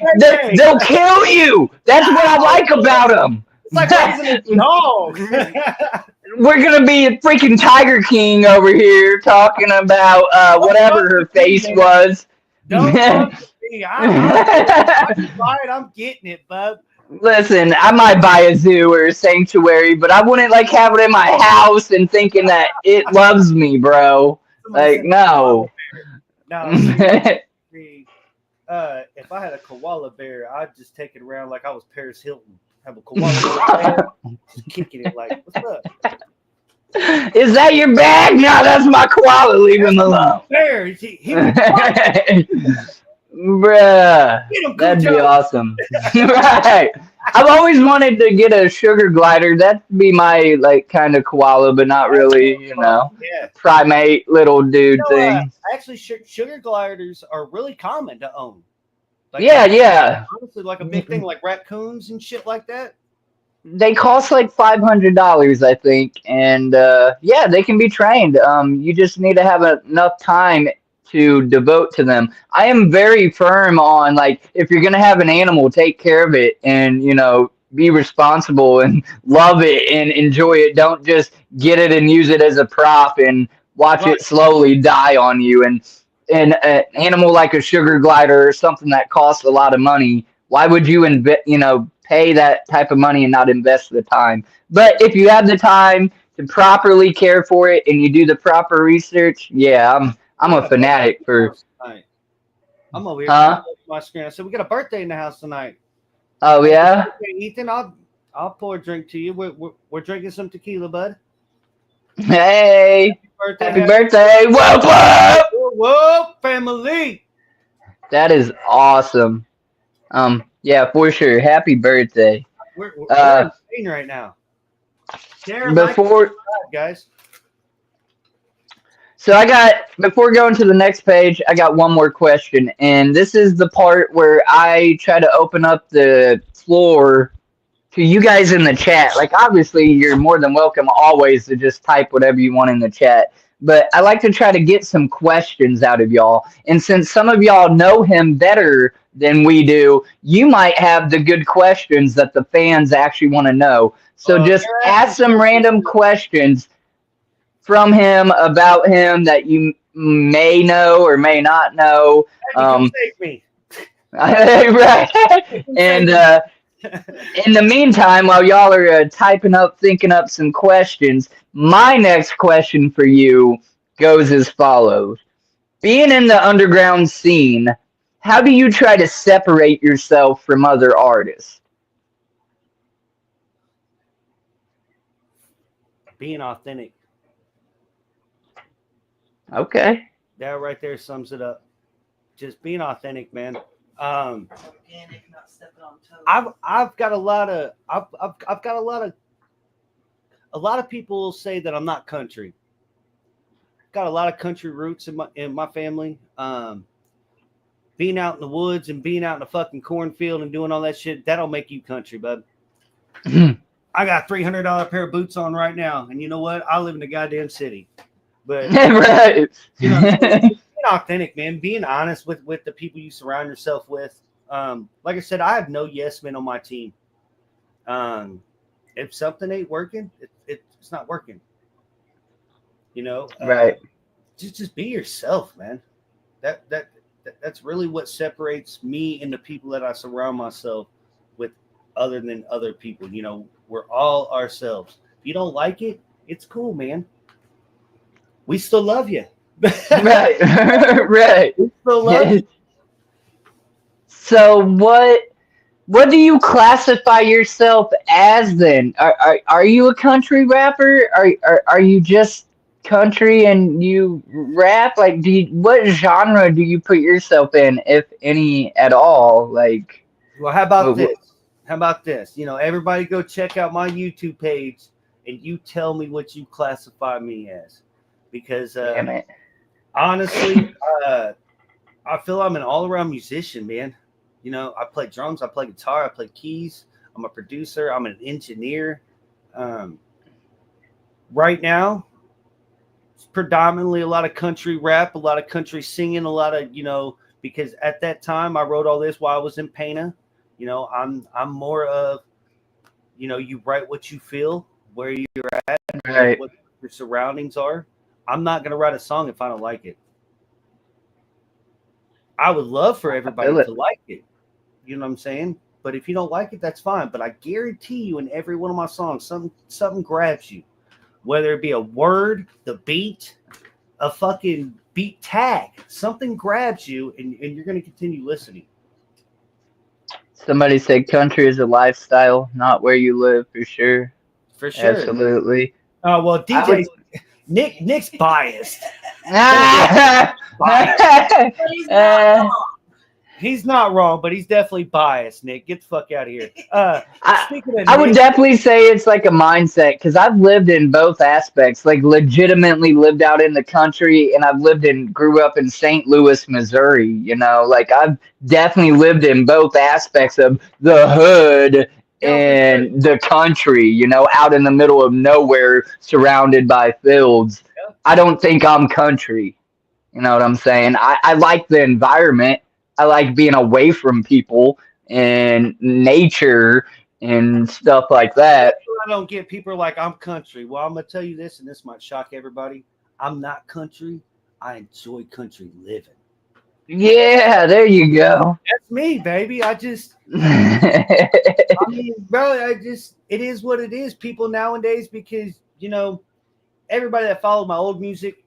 They'll kill you. That's what I like about them. It's like raising a dog. We're gonna be a freaking Tiger King over here talking about whatever her face was. Don't me. I'm buy it. I'm getting it, bub. Listen, I might buy a zoo or a sanctuary, but I wouldn't like have it in my house and thinking that it loves me, bro. Like no. No. If I had a koala bear, I'd just take it around like I was Paris Hilton. Have a koala bear, just kicking it like, what's up? Is that your bag? No, that's my koala. Leave him alone. Bear, Bruh, that'd be awesome. Right. I've always wanted to get a sugar glider. That'd be my like kind of koala, but not really, primate little dude thing. Actually, sugar gliders are really common to own. Like, yeah. Honestly, like a big thing, like raccoons and shit like that. They cost like $500, I think, and they can be trained. You just need to have enough time to devote to them. I am very firm on like if you're gonna have an animal, take care of it, and be responsible and love it and enjoy it. Don't just get it and use it as a prop and watch it slowly die on you. And an animal like a sugar glider or something that costs a lot of money, why would you pay that type of money and not invest the time? But if you have the time to properly care for it and you do the proper research, I'm a fanatic for. I'm over here my screen. I said we got a birthday in the house tonight. Oh yeah, Ethan, I'll pour a drink to you. We're drinking some tequila, bud. Hey, happy birthday! Whoa, family! That is awesome. Yeah, for sure. Happy birthday. We're in Spain right now. Guys. So before going to the next page, I got one more question, and this is the part where I try to open up the floor to you guys in the chat. Like, obviously, you're more than welcome always to just type whatever you want in the chat. But I like to try to get some questions out of y'all. And since some of y'all know him better than we do, you might have the good questions that the fans actually want to know. So just ask some random questions from him about him that you may know or may not know. Save me. Right. And in the meantime, while y'all are typing up, thinking up some questions, my next question for you goes as follows. being in the underground scene, how do you try to separate yourself from other artists? Being authentic. Okay. That right there sums it up. Just being authentic, man. Organic, not stepping on toes. I've got a lot of people say that I'm not country. Got a lot of country roots in my family. Being out in the woods and being out in the fucking cornfield and doing all that shit, that'll make you country, bud. I got $300 pair of boots on right now, and you know what? I live in the goddamn city. But right. you know, being authentic, man. Being honest with the people you surround yourself with. Like I said, I have no yes men on my team. If something ain't working, it's not working. You know, Right. Just be yourself, man. That's really what separates me and the people that I surround myself with, other than other people. You know, we're all ourselves. If you don't like it, it's cool, man. We still love you. Right. Right. We still love you. So what do you classify yourself as then? Are you a country rapper? Are you just country and you rap? Like, what genre do you put yourself in, if any at all? Like, Well, how about this? How about this? You know, everybody go check out my YouTube page and you tell me what you classify me as. Because damn it. honestly, I feel I'm an all-around musician, man. You know, I play drums, I play guitar, I play keys. I'm a producer, I'm an engineer. Right now, it's predominantly a lot of country rap, a lot of country singing, a lot of, you know, because at that time I wrote all this while I was in Pana. You know, I'm more of, you know, you write what you feel, where you're at, Right. what your surroundings are. I'm not gonna write a song if I don't like it. I would love for everybody to like it. You know what I'm saying? But if you don't like it, that's fine. But I guarantee you, in every one of my songs, something grabs you. Whether it be a word, the beat, a fucking beat tag, something grabs you, and you're gonna continue listening. Somebody said country is a lifestyle, not where you live, for sure. For sure. Absolutely. Oh well, Nick's biased. Ah! But he's not wrong. He's not wrong, but he's definitely biased, Nick. Get the fuck out of here. Speaking of I would Nick, definitely say it's like a mindset, because I've lived in both aspects, like legitimately lived out in the country, and grew up in St. Louis, Missouri. You know, like I've definitely lived in both aspects of the hood and the country, you know, out in the middle of nowhere, surrounded by fields. I don't think I'm country. You know what I'm saying? I like the environment. I like being away from people and nature and stuff like that. I don't get people are like, I'm country. Well, I'm gonna tell you this, and this might shock everybody. I'm not country. I enjoy country living. Yeah, there you go. That's me, baby. I mean, bro, it is what it is. People nowadays, because, you know, everybody that followed my old music,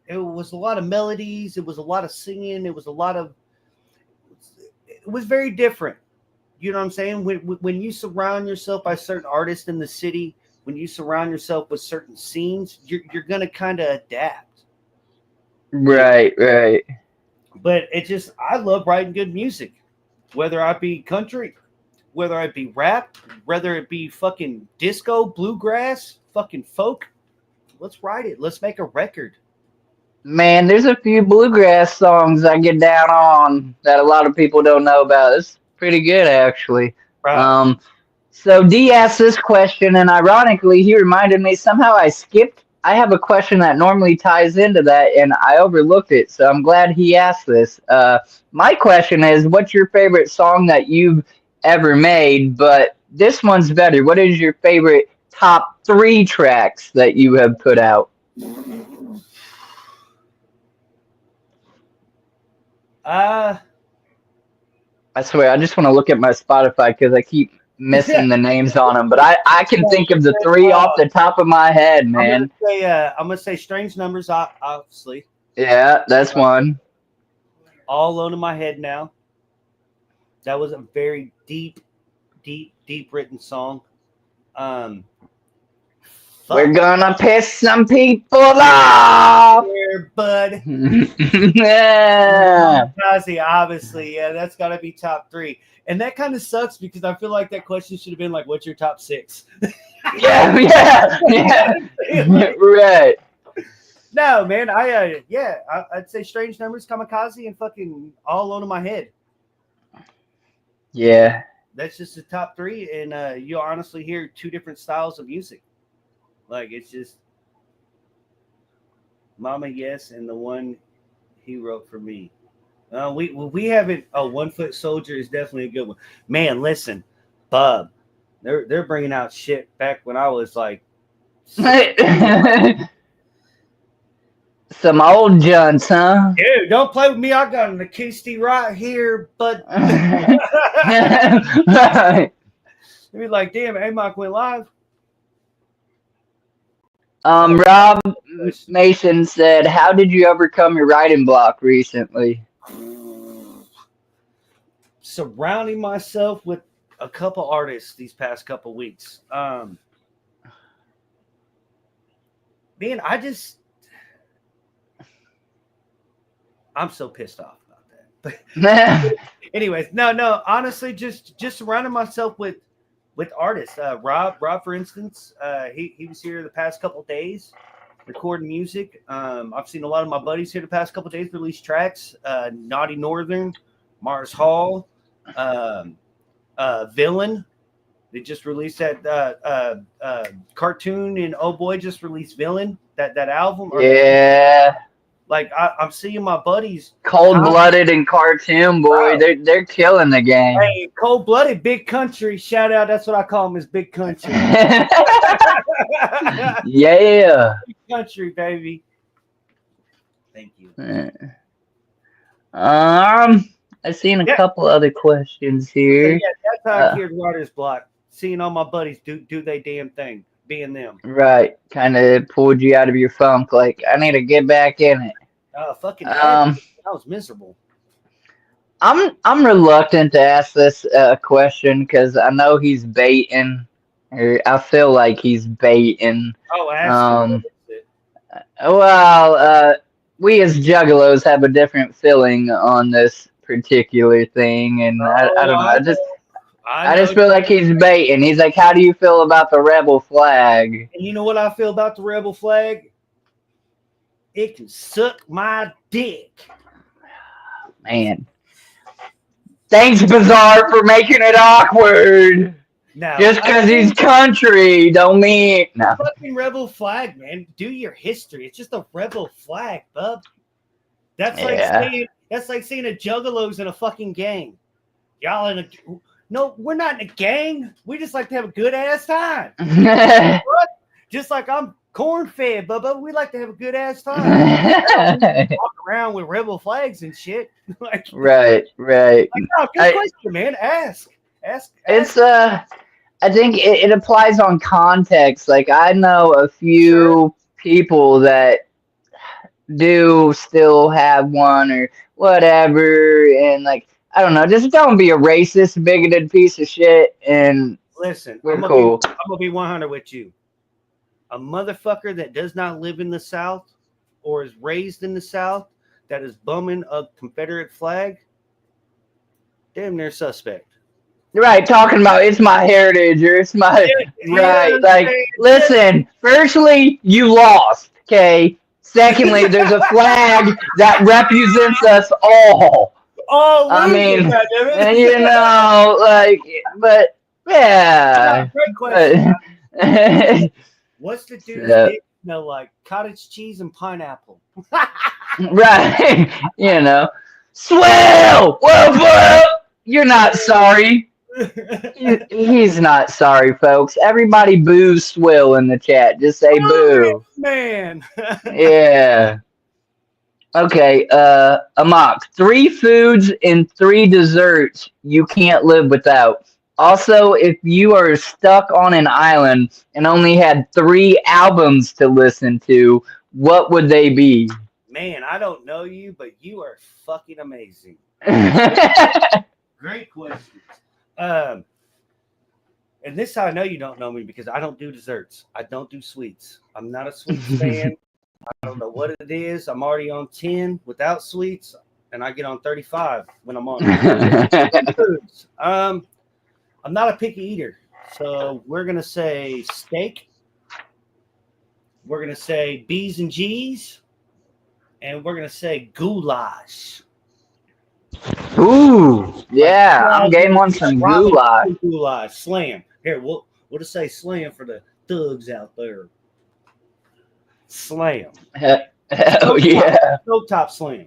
it was a lot of melodies. It was a lot of singing. It was very different. You know what I'm saying? When you surround yourself by certain artists in the city, when you surround yourself with certain scenes, you're going to kind of adapt. Right. But I love writing good music, whether I be country, whether I be rap, whether it be fucking disco, bluegrass, fucking folk. Let's write it. Let's make a record. Man, there's a few bluegrass songs I get down on that a lot of people don't know about. It's pretty good, actually. Right. So D asked this question, and ironically, he reminded me somehow I skipped. I have a question that normally ties into that, and I overlooked it. So I'm glad he asked this. My question is, what's your favorite song that you've ever made? But this one's better. What is your favorite top 3 tracks that you have put out? I swear, I just want to look at my Spotify because I keep missing the names on them. But I can think of the 3 off the top of my head, man. I'm gonna say Strange Numbers, obviously. Yeah, that's one. All Alone in My Head Now. That was a very deep written song. We're gonna piss some people off. Here, bud. Yeah. Obviously, yeah, that's got to be top 3. And that kind of sucks because I feel like that question should have been like, "What's your top 6?" Yeah. Right. No, man, I'd say Strange Numbers, Kamikaze, and fucking All Alone in My Head. Yeah. That's just the top 3, and you'll honestly hear 2 different styles of music. Like, it's just Mama Yes and the one he wrote for me. We haven't. Oh, 1 Foot Soldier is definitely a good one. Man, listen, Bub, they're bringing out shit back when I was like, some old junts, huh? dude, don't play with me. I got an acoustic right here, but be like, damn, Amock went live. Rob Mason said, "How did you overcome your writing block recently?" Surrounding myself with a couple artists these past couple weeks. Man, I'm so pissed off about that. But anyways, no, honestly, just surrounding myself with artists. Rob, for instance, he was here the past couple days recording music. I've seen a lot of my buddies here the past couple days release tracks. Naughty Northern, Mars Hall, Villain. They just released that cartoon, and oh boy, just released Villain, that album. Yeah. Like I'm seeing my buddies, Cold Blooded and Cartoon Boy, they're killing the game. Hey, Cold Blooded, Big Country, shout out. That's what I call them, is Big Country. Yeah. Big Country, baby. Thank you. I've seen a couple other questions here. So yeah, that's how I cleared writer's block. Seeing all my buddies do they damn thing, being them. Right, kind of pulled you out of your funk. Like, I need to get back in it. Fucking I was miserable. I'm reluctant to ask this question because I know he's baiting, or I feel like he's baiting. Oh, ask Well, we as juggalos have a different feeling on this particular thing, and I don't know. I just feel like he's baiting. He's like, "How do you feel about the rebel flag?" And you know what I feel about the rebel flag? It can suck my dick. Man. Thanks, Bizarre, for making it awkward. No, just because he's country don't mean no. Fucking rebel flag, man. Do your history. It's just a rebel flag, bub. That's like saying a juggalos in a fucking gang. Y'all in a no, we're not in a gang. We just like to have a good ass time. Just like I'm corn-fed, Bubba. We like to have a good ass time. Walk around with rebel flags and shit. Like, right. Like, no, good question, man. Ask. It's I think it applies on context. Like, I know a few people that do still have one or whatever, and like, I don't know, just don't be a racist, bigoted piece of shit. And listen, we're cool. I'm gonna be 100 with you. A motherfucker that does not live in the South or is raised in the South that is bumming a Confederate flag, damn near suspect. Right, talking about it's my heritage or it's my like. Listen, firstly, you lost. Okay. Secondly, there's a flag that represents us all. Oh, I mean, and you know, like, but yeah. Great question. What's the dude smell like? Cottage cheese and pineapple. Right. You know, swell. Whoa. You're not sorry. He's not sorry, folks. Everybody boo Swill in the chat. Just say boo. Man. Yeah. Okay, Amock. 3 foods and 3 desserts you can't live without. Also, if you are stuck on an island and only had 3 albums to listen to, what would they be? Man, I don't know you, but you are fucking amazing. Great questions. And this how I know you don't know me, because I don't do desserts. I don't do sweets. I'm not a sweets fan. I don't know what it is. I'm already on 10 without sweets, and I get on 35 when I'm on foods. I'm not a picky eater. So we're going to say steak. We're going to say B's and G's. And we're going to say goulash. Ooh, yeah. I'm game on some goulash. Goulash. Slam. Here, we'll just say slam for the thugs out there. Slam. Hell yeah. Stovetop slam.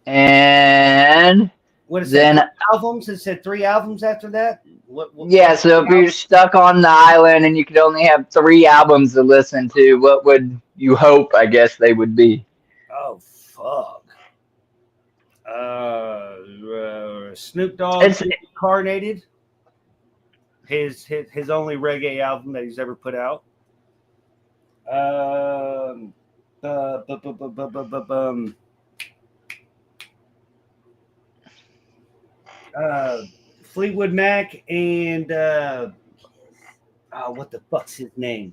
And what is then it? Albums? It said 3 albums after that? What yeah, so if you're stuck on the island and you could only have 3 albums to listen to, what would you hope, I guess, they would be? Oh, fuck. Snoop Dogg Incarnated. His only reggae album that he's ever put out. Fleetwood Mac and what the fuck's his name?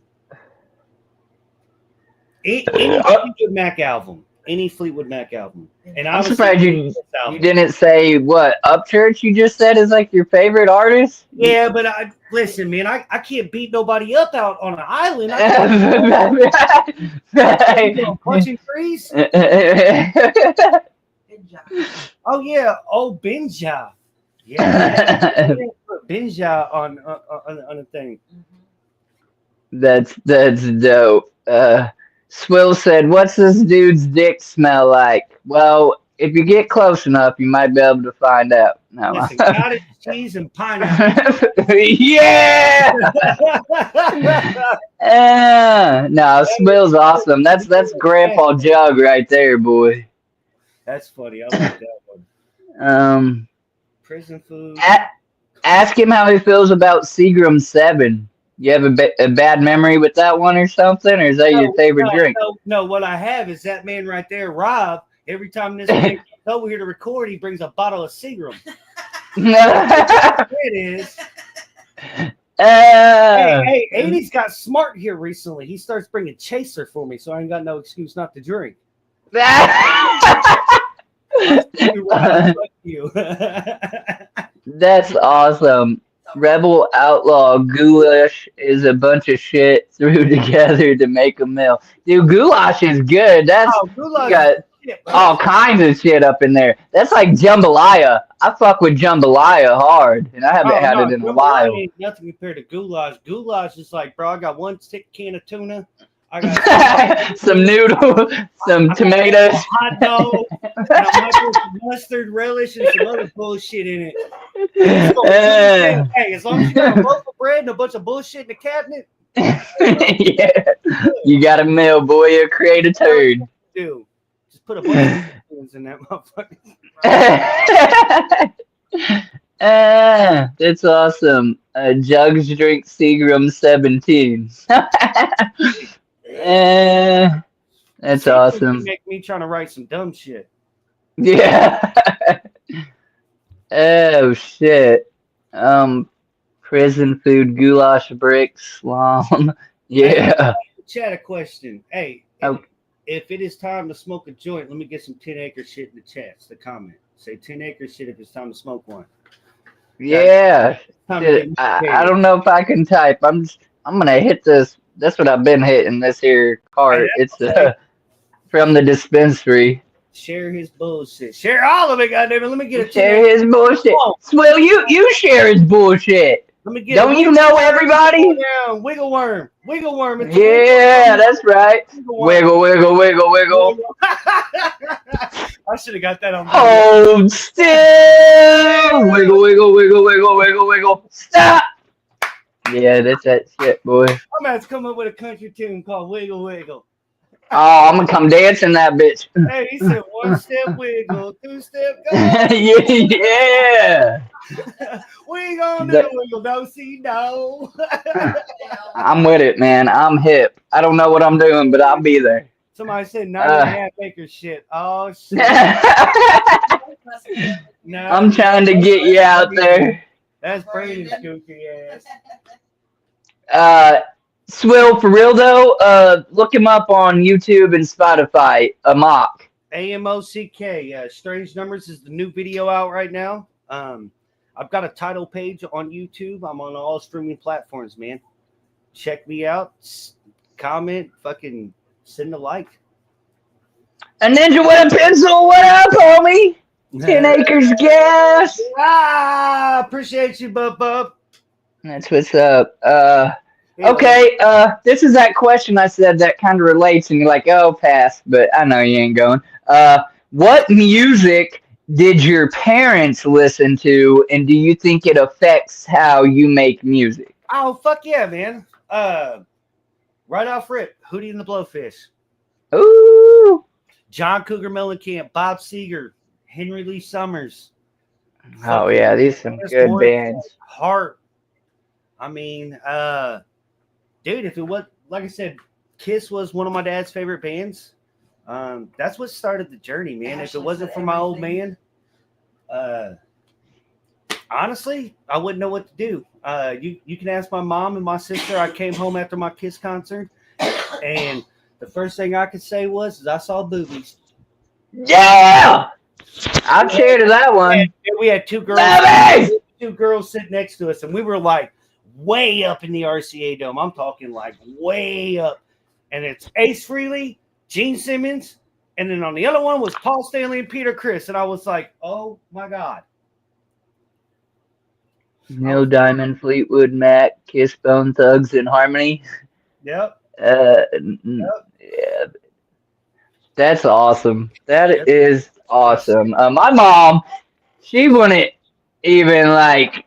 Any Fleetwood Mac album. Any Fleetwood Mac album. And I'm surprised you didn't say what Upchurch you just said is like your favorite artist. Yeah, but listen, man, I can't beat nobody up out on an island. Punching trees. Oh yeah, Benja. Yeah, Benja on a thing. That's dope. Swill said, "What's this dude's dick smell like?" Well, if you get close enough, you might be able to find out. No, listen, cottage cheese and pineapple. Yeah. No, Swill's awesome. That's Grandpa Jug right there, boy. That's funny. I like that one. Prison food. Ask him how he feels about Seagram 7. You have a bad memory with that one or something, or is that your favorite drink? No, what I have is that man right there, Rob. Every time this man comes over here to record, he brings a bottle of Seagram. It is. Hey, 80's got smart here recently. He starts bringing Chaser for me, so I ain't got no excuse not to drink. That's awesome. Rebel Outlaw goulash is a bunch of shit threw together to make a meal. Dude, goulash is good. That's got all kinds of shit up in there. That's like jambalaya. I fuck with jambalaya hard, and I haven't had it in a while. Ain't nothing compared to goulash. Goulash is like, bro, I got 1 thick can of tuna. I got some noodles, some tomatoes, hot dog, and I might put some mustard, relish, and some other bullshit in it. Hey, as long as you got a loaf of bread and a bunch of bullshit in the cabinet, yeah, you got a meal, boy. You create a turd. Dude, just put a bunch of things in that motherfucker. That's awesome. Jugs drink Seagram 17. That's awesome. Make me trying to write some dumb shit. Yeah. Oh shit. Prison food, goulash bricks, slum. Yeah. Chat a question. Hey, if it is time to smoke a joint, let me get some 10 acre shit in the chat. The comment. Say 10 acre shit if it's time to smoke one. Yeah. I don't know if I can type. I'm gonna hit this. That's what I've been hitting this here card. It's from the dispensary. Share his bullshit. Share all of it, goddamn. Let me get a share his bullshit. Swill, you share his bullshit. Let me get Don't you know everybody? Wiggle worm. Wiggle worm. Yeah, that's right. Wiggle, wiggle, wiggle, wiggle. I should have got that on. Hold still. Wiggle, wiggle, wiggle, wiggle, wiggle, wiggle. Stop. Yeah, that's that shit, boy. I'm gonna have to come up with a country tune called Wiggle Wiggle. Oh, I'm gonna come dance in that bitch. Hey, he said 1-step wiggle, 2-step go. Yeah. We gonna do The- the wiggle, no see no. I'm with it, man. I'm hip. I don't know what I'm doing, but I'll be there. Somebody said 9.5 Uh, acre shit. Oh shit. I'm No, trying to get you out there. that's Braden's goofy ass. Uh, Swill, for real though, look him up on YouTube and Spotify. Amock. Amock. Strange Numbers is the new video out right now. I've got a title page on YouTube. I'm on all streaming platforms, man. Check me out. Comment. Fucking send a like. A ninja with a pencil. What up, homie? 10 acres gas. Appreciate you, bub. That's what's up. Okay, this is that question I said that kind of relates, and you're like, oh, pass, but I know you ain't going. What music did your parents listen to, and do you think it affects how you make music? Oh, fuck yeah, man. Right off rip, Hootie and the Blowfish. Ooh. John Cougar Mellencamp, Bob Seger, Henry Lee Summers. Oh, yeah, these some good bands. Heart. I mean, dude, if it was, like I said, Kiss was one of my dad's favorite bands. That's what started the journey, man. If it wasn't for my old man, honestly, I wouldn't know what to do. You can ask my mom and my sister. I came home after my Kiss concert, and the first thing I could say was I saw boobies. Yeah! I'll cheer to that one. We had two girls. Boobies! Two girls sitting next to us, and we were like way up in the RCA Dome. I'm talking like way up. And it's Ace Frehley, Gene Simmons, and then on the other one was Paul Stanley and Peter Criss. And I was like, oh my God. Neil Diamond, Fleetwood Mac, Kiss, Bone Thugs, and Harmony. Yep. Yeah. That's awesome. That is awesome. My mom, she wouldn't even like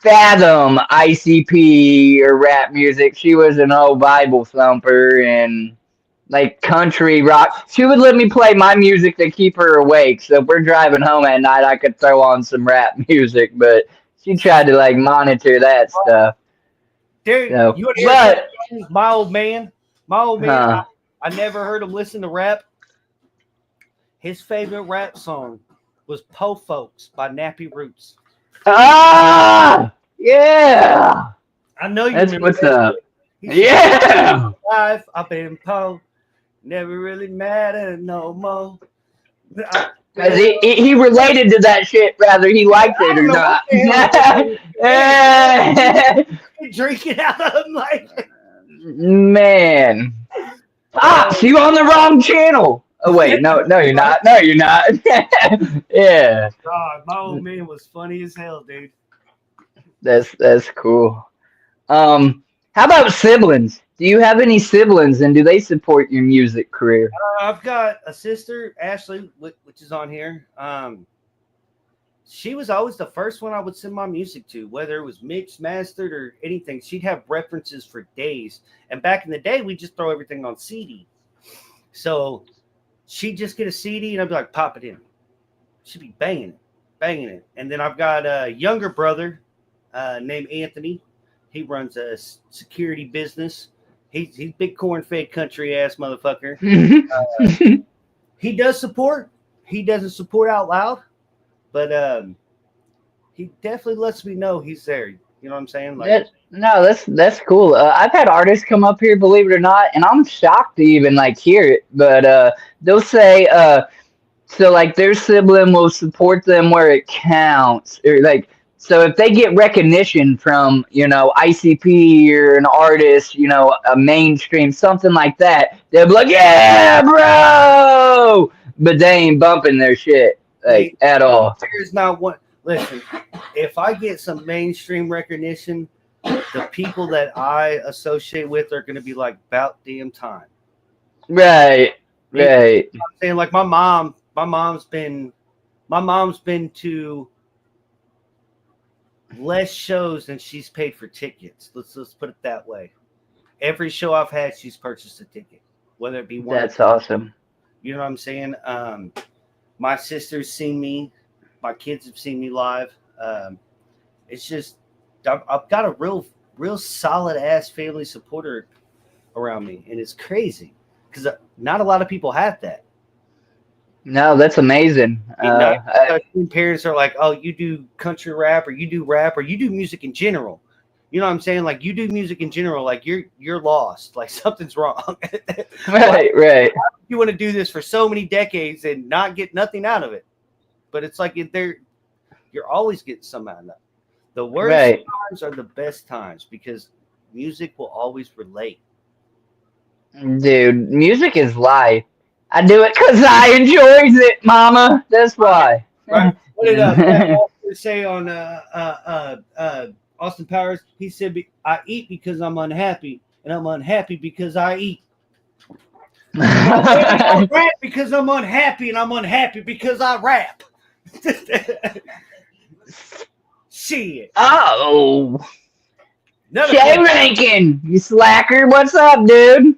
fathom ICP or rap music. She was an old Bible thumper and like country rock. She would let me play my music to keep her awake. So if we're driving home at night, I could throw on some rap music, but she tried to like monitor that stuff. Dude, So, you but my old man, I never heard him listen to rap. His favorite rap song was Po Folks by Nappy Roots. Ah, yeah. I know you That's remember what's that. up. Yeah. Life up in Po never really mattered no more. Because he related to that shit, whether he liked it or not. Drinking out of him like, man. Pops, you on the wrong channel. Oh wait, no, you're not. No, you're not. Yeah. God, my old man was funny as hell, dude. That's cool. How about siblings? Do you have any siblings, and do they support your music career? I've got a sister, Ashley, which is on here. She was always the first one I would send my music to, whether it was mixed, mastered, or anything. She'd have references for days. And back in the day, we'd just throw everything on CD. So she'd just get a CD, and I'd be like, pop it in. She'd be banging it. And then I've got a younger brother named Anthony. He runs a security business. He's big corn-fed country-ass motherfucker. He does support. He doesn't support out loud. But he definitely lets me know he's there. You know what I'm saying? Like, that's cool. I've had artists come up here, believe it or not, and I'm shocked to even like hear it. But they'll say, so like their sibling will support them where it counts, or like so if they get recognition from ICP or an artist, a mainstream something like that, they'll be like, yeah, bro, but they ain't bumping their shit. Like at all. There's not one. Listen, if I get some mainstream recognition, the people that I associate with are going to be like, about damn time. Right. You know what I'm saying, like my mom's been to less shows than she's paid for tickets. Let's put it that way. Every show I've had, she's purchased a ticket. whether it be one. That's awesome. You know what I'm saying? My sister's seen me. My kids have seen me live. It's just I've got a real solid ass family supporter around me, and it's crazy because not a lot of people have that. No, that's amazing. Parents are like, "Oh, you do country rap, or you do rap, or you do music in general." You know what I'm saying? Like, you do music in general, like you're lost, like something's wrong. Right. You want to do this for so many decades and not get nothing out of it, but it's like you're always getting some out of it. The worst times are the best times because music will always relate. Dude, music is life. I do it because I enjoys it, mama. That's why. Right. What did Pat Walker say on Austin Powers? He said, "I eat because I'm unhappy, and I'm unhappy because I eat." I rap because I'm unhappy, and I'm unhappy because I rap. Shit. Oh. Jay Rankin, you slacker. What's up, dude?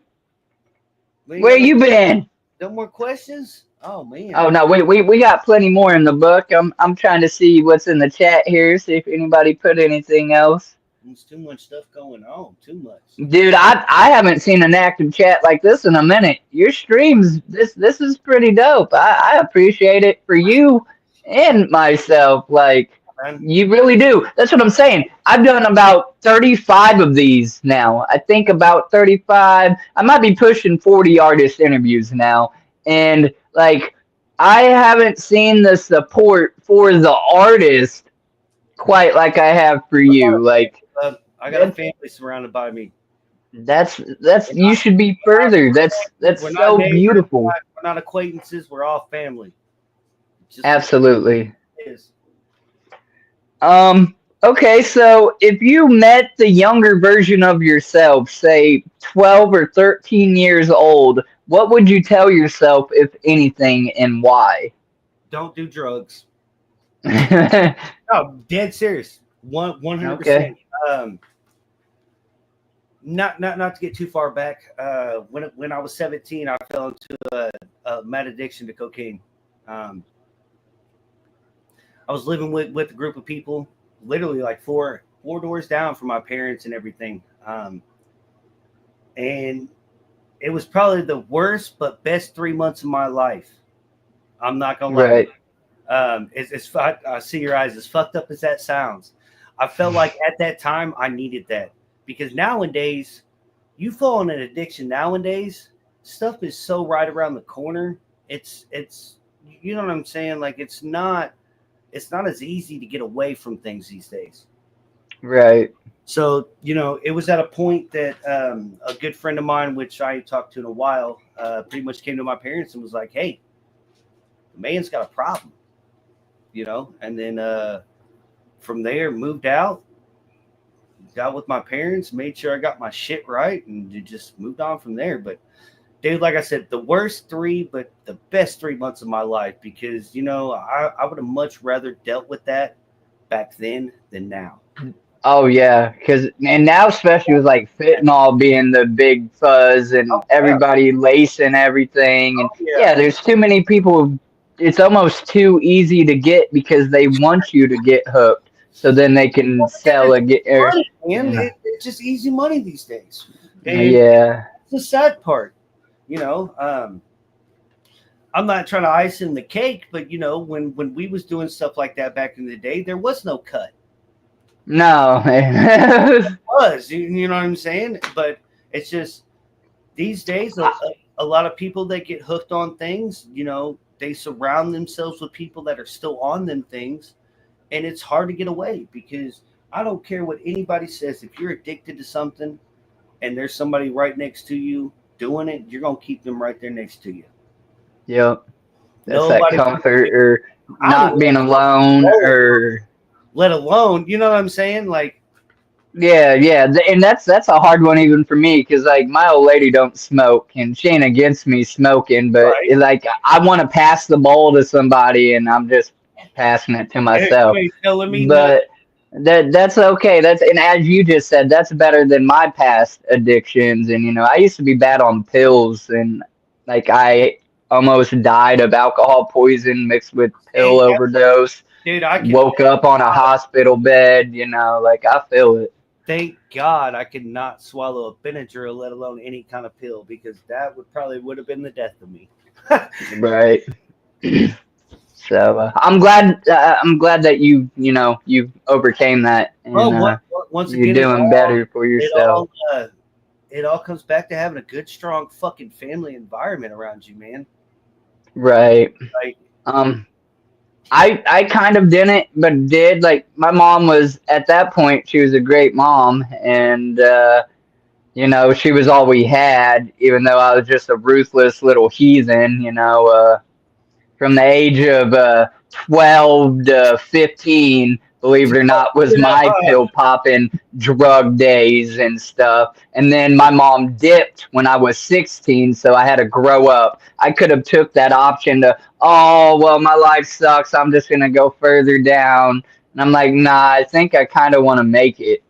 Where you been? No more questions? Oh man. Oh no, we got plenty more in the book. I'm trying to see what's in the chat here, see if anybody put anything else. There's too much stuff going on. Too much. Dude, I haven't seen an active chat like this in a minute. Your streams, this is pretty dope. I appreciate it for you and myself. Like, you really do. That's what I'm saying. I've done about 35 of these now. I think about 35. I might be pushing 40 artist interviews now. And, like, I haven't seen the support for the artist quite like I have for you. Like, I got a family surrounded by me. That's you should be further. That's so beautiful. We're not acquaintances. We're all family. Absolutely. It is. Okay, so if you met the younger version of yourself, say 12 or 13 years old, what would you tell yourself, if anything, and why? Don't do drugs. No, dead serious. 100%. Okay. Not to get too far back. When I was 17, I fell into a mad addiction to cocaine. I was living with a group of people, literally like four doors down from my parents and everything. And it was probably the worst but best 3 months of my life. I'm not gonna lie. Right. I see your eyes. As fucked up as that sounds, I felt like at that time I needed that. Because nowadays, you fall in an addiction nowadays, stuff is so right around the corner. It's you know what I'm saying? Like it's not as easy to get away from things these days. Right. So, it was at a point that a good friend of mine, which I ain't talked to in a while, pretty much came to my parents and was like, "Hey, the man's got a problem," and then from there moved out. Got with my parents, made sure I got my shit right, and just moved on from there. But, dude, like I said, the worst 3, but the best 3 months of my life because, I would have much rather dealt with that back then than now. Oh, yeah, and now especially with, like, fentanyl being the big fuzz and everybody lacing everything. And, yeah, there's too many people. It's almost too easy to get because they want you to get hooked. So then they can sell it. It's just easy money these days. And yeah. It's the sad part. I'm not trying to ice in the cake, but, when we was doing stuff like that back in the day, there was no cut. No. It was. You know what I'm saying? But it's just these days, a lot of people that get hooked on things, they surround themselves with people that are still on them things. And it's hard to get away because I don't care what anybody says. If you're addicted to something and there's somebody right next to you doing it, you're going to keep them right there next to you. Yep. That's that comfort or not being alone or... Let alone, you know what I'm saying? Like... Yeah. And that's a hard one even for me because, like, my old lady don't smoke and she ain't against me smoking, but, like, I want to pass the bowl to somebody and I'm just... passing it to myself. Telling me but That's okay. And as you just said, that's better than my past addictions. And I used to be bad on pills, and like I almost died of alcohol poison mixed with pill Hey, overdose. dude, I can Woke up on a hospital bed. Like I feel it. thank God I could not swallow a Benadryl, let alone any kind of pill, because that would have been the death of me. Right. So I'm glad that you overcame that, Well, and once you're again, doing better for it yourself. all it all comes back to having a good, strong fucking family environment around you, man. Right. Like, Um. I kind of didn't, but did. Like my mom was at that point. She was a great mom, and she was all we had. Even though I was just a ruthless little heathen, from the age of 12 to 15, believe it or not, was my pill popping drug days and stuff. And then my mom dipped when I was 16, so I had to grow up. I could have took that option to, oh, well, my life sucks. I'm just going to go further down. And I'm like, nah, I think I kind of want to make it.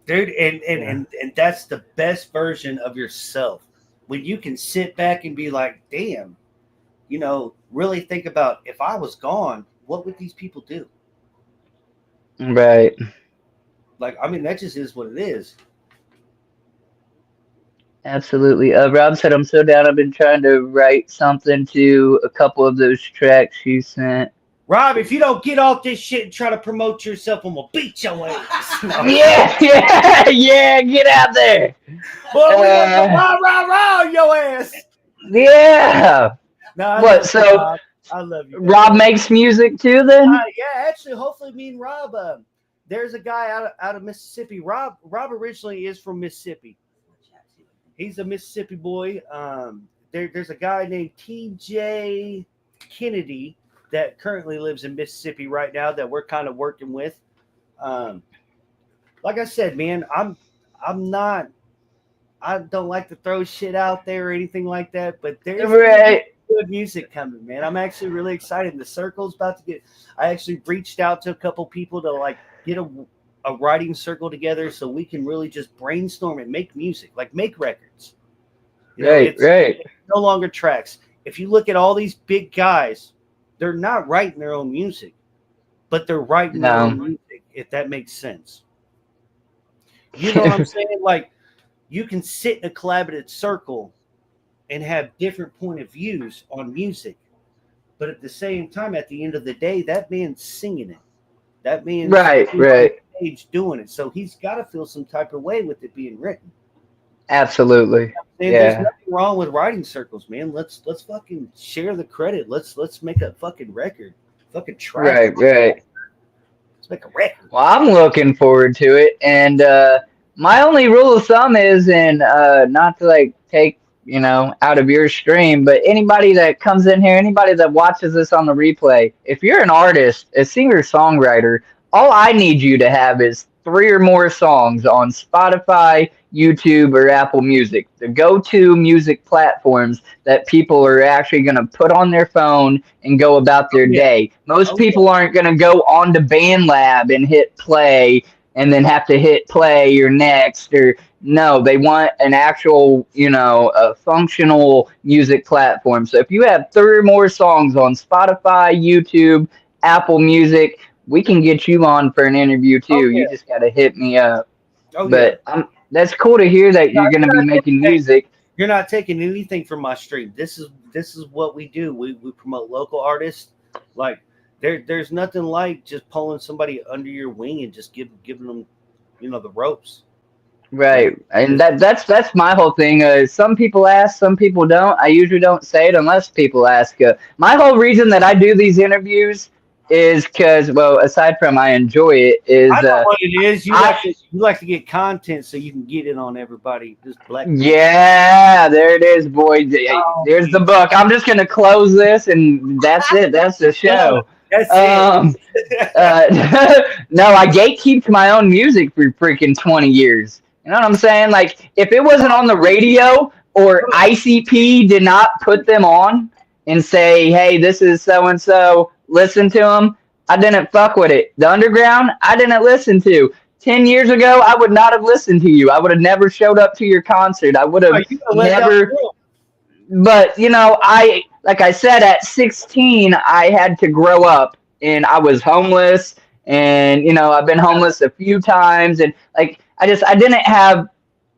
dude, and that's the best version of yourself when you can sit back and be like, damn, really think about, if I was gone, what would these people do? Right. Like, I mean, that just is what it is. Absolutely. Rob said, I'm so down. I've been trying to write something to a couple of those tracks you sent. Rob, if you don't get off this shit and try to promote yourself, I'm gonna beat your ass. No. Yeah, get out there. Boy, we gonna rah, your ass. Yeah. No, What? So Rob. I love you. Rob makes music too, then? Yeah, actually, hopefully, me and Rob. There's a guy out of Mississippi. Rob originally is from Mississippi. He's a Mississippi boy. There's a guy named TJ Kennedy that currently lives in Mississippi right now that we're kind of working with. Like I said, man, I don't like to throw shit out there or anything like that, but there's good music coming, man. I'm actually really excited. The circle's about to get. I actually reached out to a couple people to like get a writing circle together so we can really just brainstorm and make music, like make records. Right. It's no longer tracks. If you look at all these big guys, they're not writing their own music, but they're writing their own music, if that makes sense. You know what I'm saying? Like, you can sit in a collaborative circle and have different point of views on music, but at the same time, at the end of the day, that man's singing it. That man's right. on stage doing it. So he's got to feel some type of way with it being written. Absolutely. And there's nothing wrong with writing circles, man. Let's fucking share the credit. Let's make a fucking record. Fucking track. Right. Let's make a record. Well, I'm looking forward to it. And my only rule of thumb is, and not to like take out of your stream, but anybody that comes in here, anybody that watches this on the replay, if you're an artist, a singer-songwriter, all I need you to have is 3 or more songs on Spotify, YouTube, or Apple Music, the go-to music platforms that people are actually going to put on their phone and go about their day. Most people aren't going to go on to BandLab and hit play and then have to hit play or next, or no, they want an actual, a functional music platform. So if you have 3 or more songs on Spotify, YouTube, Apple Music, we can get you on for an interview too. You just got to hit me up. But that's cool to hear that you're going to be making music. You're not taking anything from my stream. This is what we do. We promote local artists. Like, there's nothing like just pulling somebody under your wing and just giving them, the ropes. Right, and that's my whole thing. Some people ask, some people don't. I usually don't say it unless people ask. My whole reason that I do these interviews is because, well, aside from I enjoy it, is I know what it is. You like to get content so you can get it on everybody. Just black. Yeah, there it is, boy. There's the book. I'm just gonna close this, and that's it. That's the show. That's it. No, I gatekeeped my own music for freaking 20 years. You know what I'm saying? Like, if it wasn't on the radio or ICP did not put them on and say, hey, this is so-and-so, listen to them, I didn't fuck with it. The underground, I didn't listen to. 10 years ago, I would not have listened to you. I would have never showed up to your concert. I would Oh, have you gonna let down the never. world. But like I said, at 16, I had to grow up, and I was homeless, and I've been homeless a few times, and like I didn't have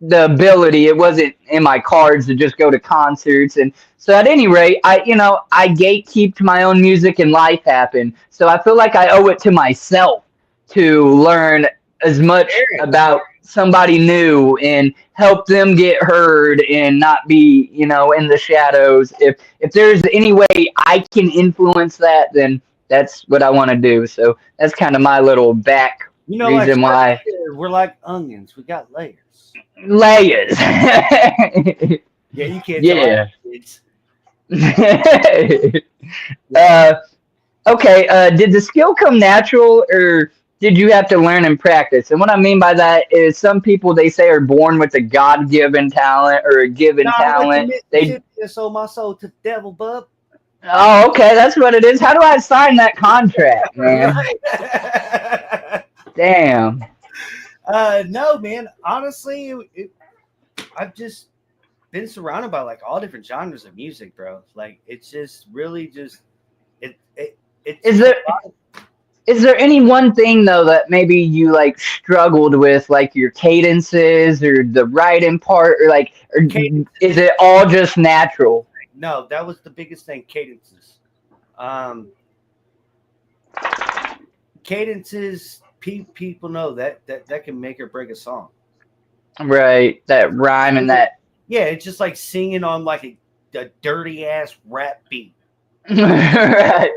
the ability. It wasn't in my cards to just go to concerts, and so at any rate, I gatekeeped my own music, and life happened. So I feel like I owe it to myself to learn as much about somebody new and help them get heard and not be in the shadows. If there's any way I can influence that, then that's what I want to do. So that's kind of my little back Like reason why. we're like onions. We got layers. Layers. Yeah, you can't Yeah. tell kids. Okay, did the skill come natural, or did you have to learn and practice? And what I mean by that is some people, they say, are born with a God-given talent or a given talent. They sold my soul to the devil, bub. Oh, okay, that's what it is. How do I sign that contract, man? Damn. No, man. Honestly, I've just been surrounded by like all different genres of music, bro. Like it's just really just Is there any one thing though that maybe you like struggled with, like your cadences or the writing part, or is it all just natural? No, that was the biggest thing. Cadences. Cadences. People know that can make or break a song. Right, that rhyme and that. Yeah, it's just like singing on like a dirty ass rap beat. Right.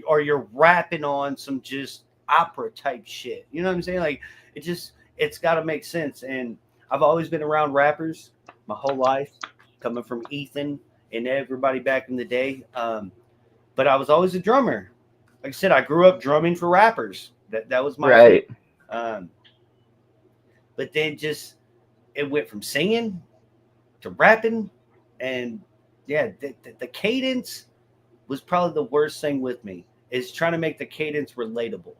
Or you're rapping on some just opera type shit. You know what I'm saying? Like it's got to make sense. And I've always been around rappers my whole life, coming from Ethan and everybody back in the day. But I was always a drummer. Like I said, I grew up drumming for rappers. That was my right. But then just it went from singing to rapping, and yeah, the cadence was probably the worst thing with me, is trying to make the cadence relatable.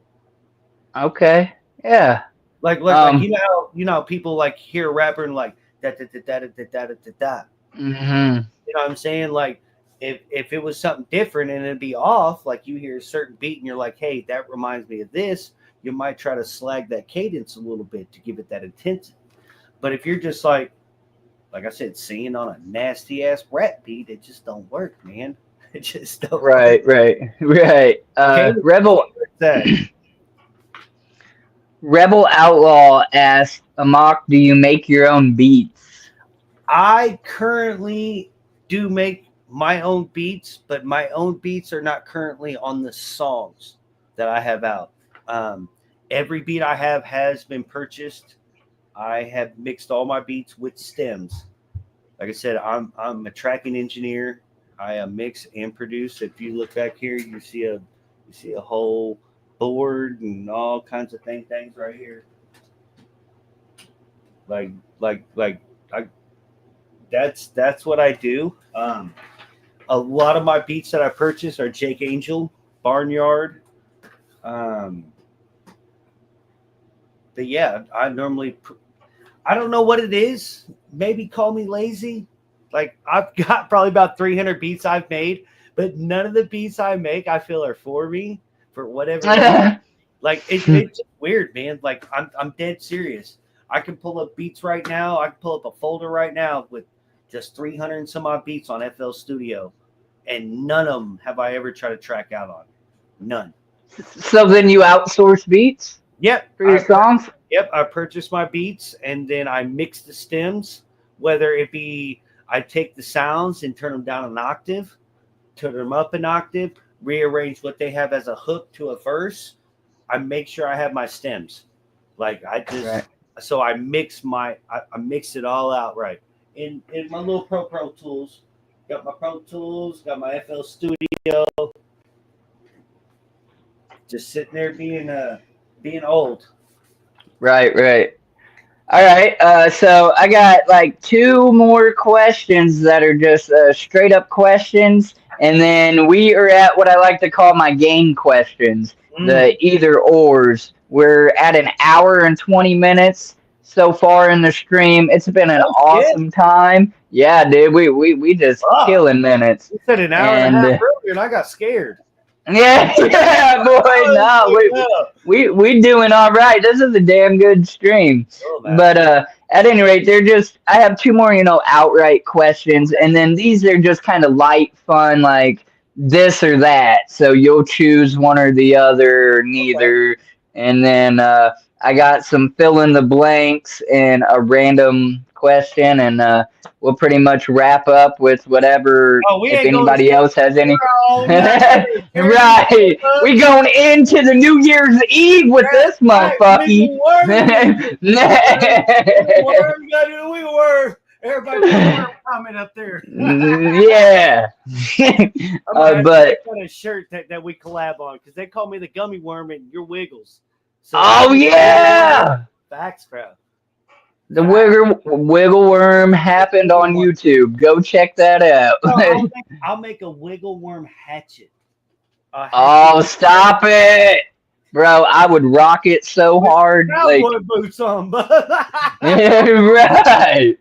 Okay. Yeah. Like you know people like hear a rapper and like da da da da da da da da. Mm-hmm. You know what I'm saying? Like if it was something different and it'd be off, like you hear a certain beat and you're like, hey, that reminds me of this, you might try to slag that cadence a little bit to give it that intensity. But if you're just like I said, singing on a nasty ass rap beat, it just don't work, man. It just don't right, work. Right. Rebel Outlaw asked, Amock, do you make your own beats? I currently do make my own beats, but my own beats are not currently on the songs that I have out. Every beat I have has been purchased. I have mixed all my beats with stems. Like I said, I'm a tracking engineer. I mix and produce. If you look back here, you see a whole board and all kinds of things right here. That's what I do. A lot of my beats that I purchase are Jake Angel, Barnyard. But yeah, I normally, I don't know what it is. Maybe call me lazy. Like I've got probably about 300 beats I've made, but none of the beats I make I feel are for me for whatever reason. Like it's weird, man. Like I'm dead serious. I can pull up beats right now. I can pull up a folder right now with just 300 and some odd beats on FL Studio, and none of them have I ever tried to track out on. None. So then you outsource beats? Yep. For your songs? Yep. I purchase my beats and then I mix the stems, whether it be I take the sounds and turn them down an octave, turn them up an octave, rearrange what they have as a hook to a verse. I make sure I have my stems. Like I just, right. So I mix I mix it all out right. In my little Pro Tools, got my Pro Tools, got my FL Studio. Just sitting there being old. Right. All right. So I got like 2 more questions that are just straight up questions, And then we are at what I like to call my game questions, the either ors. We're at an hour and 20 minutes so far in the stream. It's been an awesome time. Yeah, dude, we just killing minutes. You said an hour and a half earlier, and I got scared. Yeah, boy, no, we doing all right. This is a damn good stream. But at any rate, I have two more, outright questions, and then these are just kind of light fun, like this or that. So you'll choose one or the other, or neither, and then I got some fill in the blanks and a random question, and we'll pretty much wrap up with whatever. If anybody else has any. Right, we going into the New Year's Eve with this motherfucker. Everybody comment up there. Yeah. But a shirt that we collab on because they call me the gummy worm and you're Wiggles. So yeah. Facts, bro. The wiggle worm happened on YouTube. Go check that out. I'll make a wiggle worm hatchet. Oh, stop it, bro! I would rock it so hard. Cowboy boots on, right.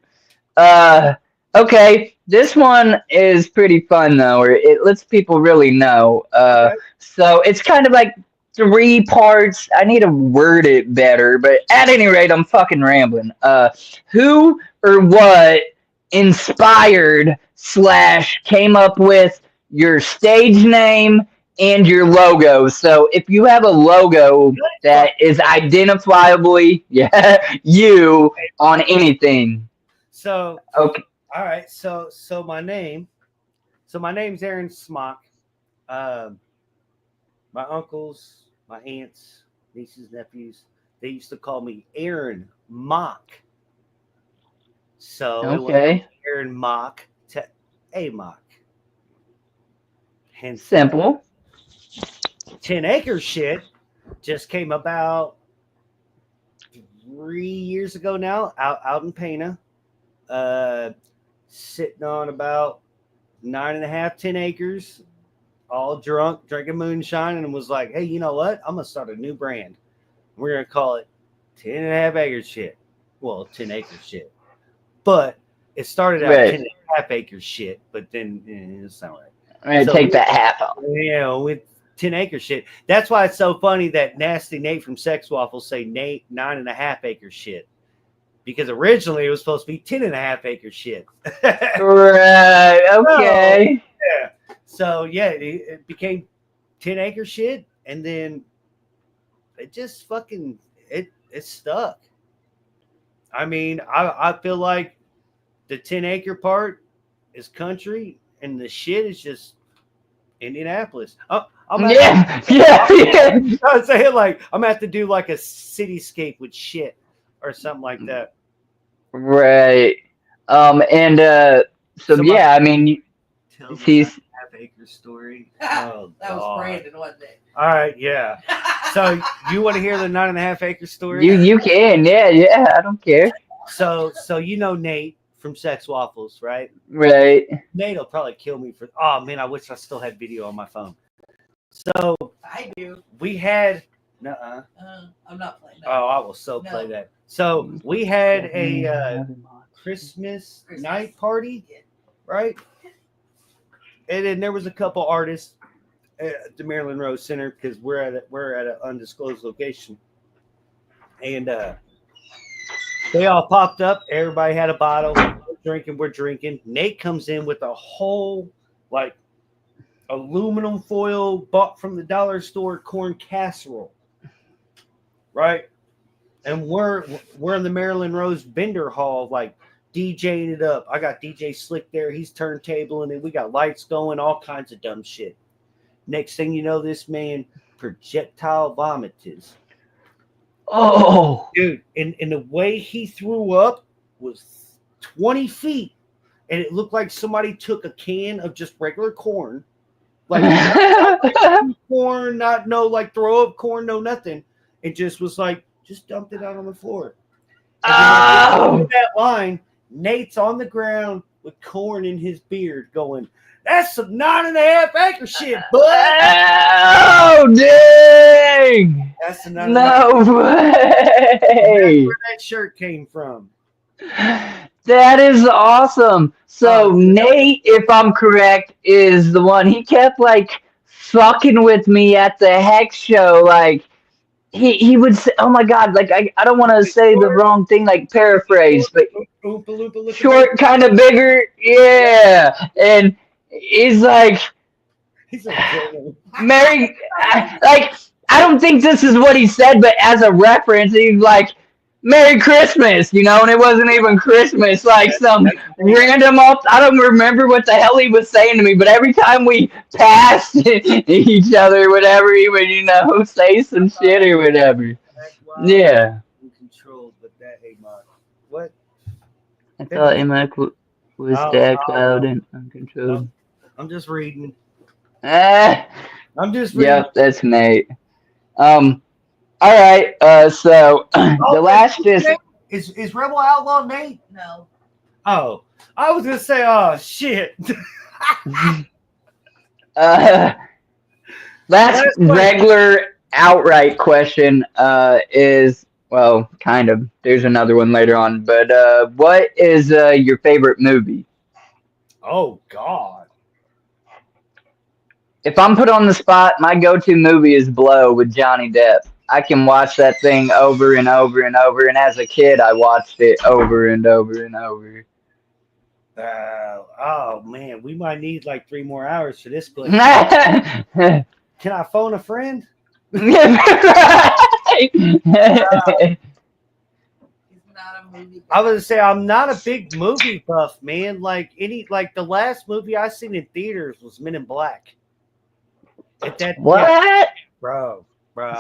Okay. This one is pretty fun though, or it lets people really know. So it's kind of like 3 parts. I need to word it better, but at any rate, I'm fucking rambling. Who or what inspired / came up with your stage name and your logo? So if you have a logo that is identifiably you on anything. So okay. All right. So my name's Aaron Smock. My uncles, my aunts, nieces, nephews, they used to call me Aaron Mock. So okay. Aaron Mock to Amock. Hence simple. 10 acre shit just came about 3 years ago now, out in Pana. Sitting on about 9.5, 10 acres. All drunk, drinking moonshine, and was like, hey, you know what? I'm going to start a new brand. We're going to call it 10.5 acre shit. Well, 10 acre shit. But it started out 10.5 acre shit, but then it's not right. I'm going to take that half off. Yeah, with 10 acre shit. That's why it's so funny that Nasty Nate from Sex Waffles say 9.5 acre shit. Because originally it was supposed to be 10.5 acre shit. Right. Okay. Yeah. So yeah, it became 10 acre shit, and then it just fucking it stuck. I mean, I feel like the 10 acre part is country, and the shit is just Indianapolis. I'm saying like I'm gonna have to do like a cityscape with shit or something like that. Right. So yeah, I mean, he's. Acre story. That was Brandon, wasn't it? All right, yeah. So you want to hear the 9.5 acre story? You can, yeah. I don't care. So Nate from Sex Waffles, right? Right. Nate will probably kill me for. Oh man, I wish I still had video on my phone. So I do. We had. I'm not playing. No. Oh, I will play that. So we had a Christmas night party, right? And then there was a couple artists at the Maryland Rose Center because we're at an undisclosed location, and they all popped up. Everybody had a bottle. We're drinking. Nate comes in with a whole like aluminum foil bought from the dollar store corn casserole, right? And we're in the Maryland Rose Vendor Hall, like DJing it up. I got DJ Slick there. He's turntable, and then we got lights going, all kinds of dumb shit. Next thing you know, this man projectile vomited. Oh, dude! And the way he threw up was 20 feet, and it looked like somebody took a can of just regular corn, like corn, not no like throw up corn, no nothing. It just was like just dumped it out on the floor. And that line. Nate's on the ground with corn in his beard going, That's some 9.5 acre shit, bud. Oh, dang! That's the No way! That's where that shirt came from. That is awesome. So Nate, if I'm correct, is the one. He kept like fucking with me at the Hex show. Like he would say, "Oh my god!" Like I don't want to say the wrong thing, like paraphrase, but short, kind of bigger, yeah. And he's like, Mary, like I don't think this is what he said, but as a reference, he's like, Merry Christmas, you know, and it wasn't even Christmas, like some random I don't remember what the hell he was saying to me, but every time we passed each other, whatever, he would, you know, say some shit or whatever. Yeah. Controlled, but that Amock. What? I thought Amock was that loud and uncontrolled. I'm just reading. I'm just reading. Yep, that's Nate. All right. So the last is Rebel Outlaw Nate? No. Oh, I was gonna say, oh shit. Last regular outright question is, well, kind of. There's another one later on, but what is your favorite movie? Oh God. If I'm put on the spot, my go-to movie is Blow with Johnny Depp. I can watch that thing over and over and over, and as a kid, I watched it over and over and over. Oh man, we might need like 3 more hours for this question. Can I phone a friend? He's not a movie. I was gonna say I'm not a big movie buff, man. Like the last movie I seen in theaters was Men in Black. What? Yeah, bro.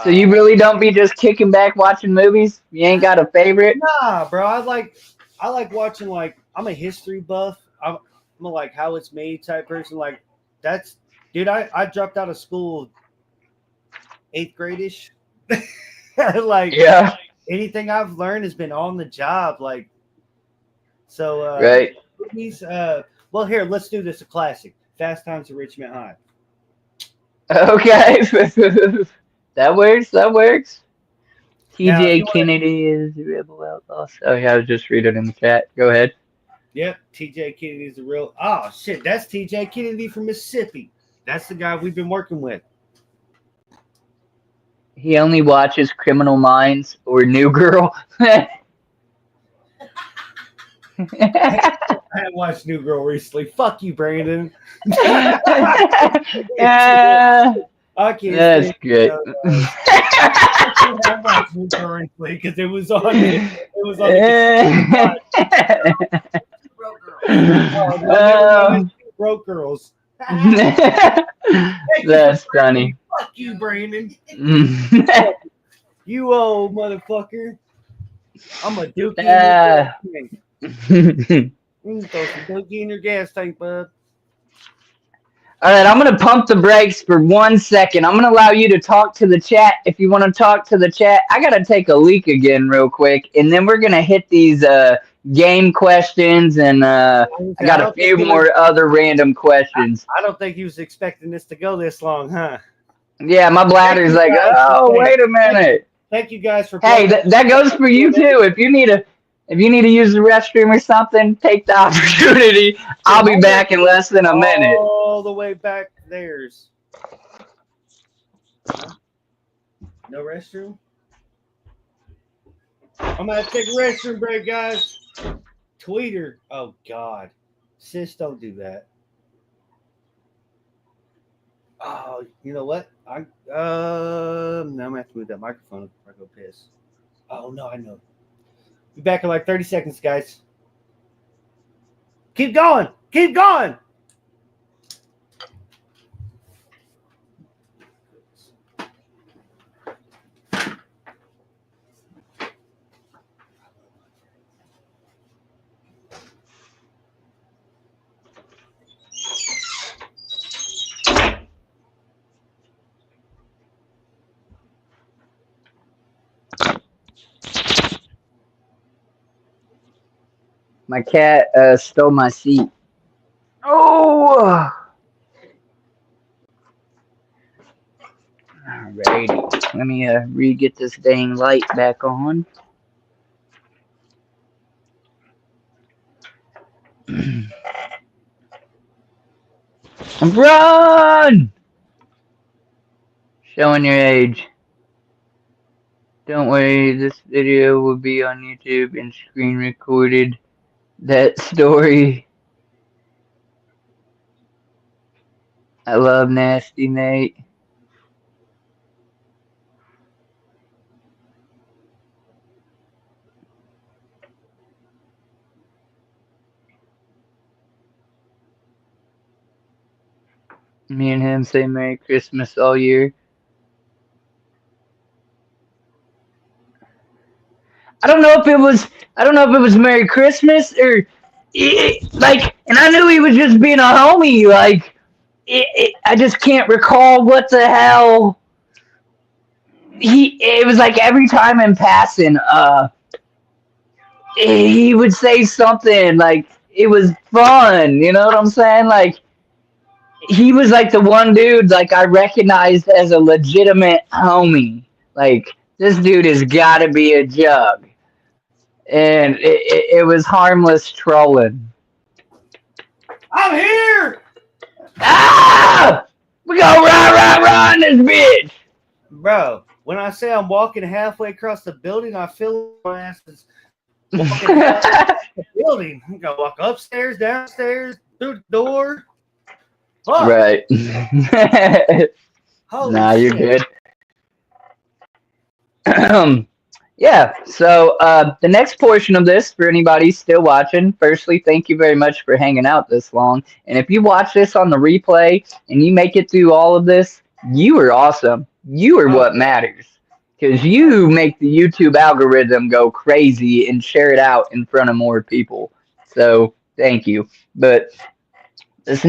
So you really don't be just kicking back watching movies? You ain't got a favorite? Nah, bro. I like watching, like, I'm a history buff. I'm a like how it's made type person. Like that's, dude. I dropped out of school 8th grade-ish. Like, yeah. Anything I've learned has been on the job. Like, so right. Movies. Well, here, let's do this. A classic. Fast Times at Richmond High. Okay. That works. TJ Kennedy is a rebel outlaw. Oh, yeah, I was just reading in the chat. Go ahead. Yep, TJ Kennedy is the real. Oh, shit. That's TJ Kennedy from Mississippi. That's the guy we've been working with. He only watches Criminal Minds or New Girl. I haven't watched New Girl recently. Fuck you, Brandon. I can't. That's good. I watched New Girl recently because it was on. It was on. Broke girls. That's funny. Fuck you, Brandon. You old motherfucker. I'm a dookie. Throw some dookie in your gas tank, bud. All right, I'm going to pump the brakes for 1 second. I'm going to allow you to talk to the chat. If you want to talk to the chat, I got to take a leak again real quick, and then we're going to hit these game questions, and I got a few more other random questions. I don't think he was expecting this to go this long, huh? Yeah, my bladder's like, oh, wait a minute. Thank you guys for playing. Hey, that goes for you too. If you need to use the restroom or something, take the opportunity. I'll be back in less than a minute. All the way back there's no restroom. I'm gonna take a restroom break, guys. Tweeter. Oh God. Sis, don't do that. Oh, you know what? Now I'm gonna have to move that microphone before I go piss. Oh no, I know. Be back in like 30 seconds, guys. Keep going. Keep going. My cat stole my seat. Oh! Alrighty. Let me re-get this dang light back on. Run! Showing your age. Don't worry, this video will be on YouTube and screen recorded. That story. I love Nasty Nate. Me and him say Merry Christmas all year. I don't know if it was Merry Christmas or like, and I knew he was just being a homie. Like, I just can't recall what the hell. It was like every time in passing, he would say something like it was fun. You know what I'm saying? Like, he was like the one dude like I recognized as a legitimate homie. Like, this dude has got to be a jug. And it was harmless trolling. I'm here! Ah! We go run this bitch! Bro, when I say I'm walking halfway across the building, I feel my ass is walking across the building. I'm going to walk upstairs, downstairs, through the door. Fuck. Right. Holy you're shit. good. Yeah, so the next portion of this, for anybody still watching, firstly, thank you very much for hanging out this long. And if you watch this on the replay and you make it through all of this, you are awesome. You are what matters. Because you make the YouTube algorithm go crazy and share it out in front of more people. So, thank you. But this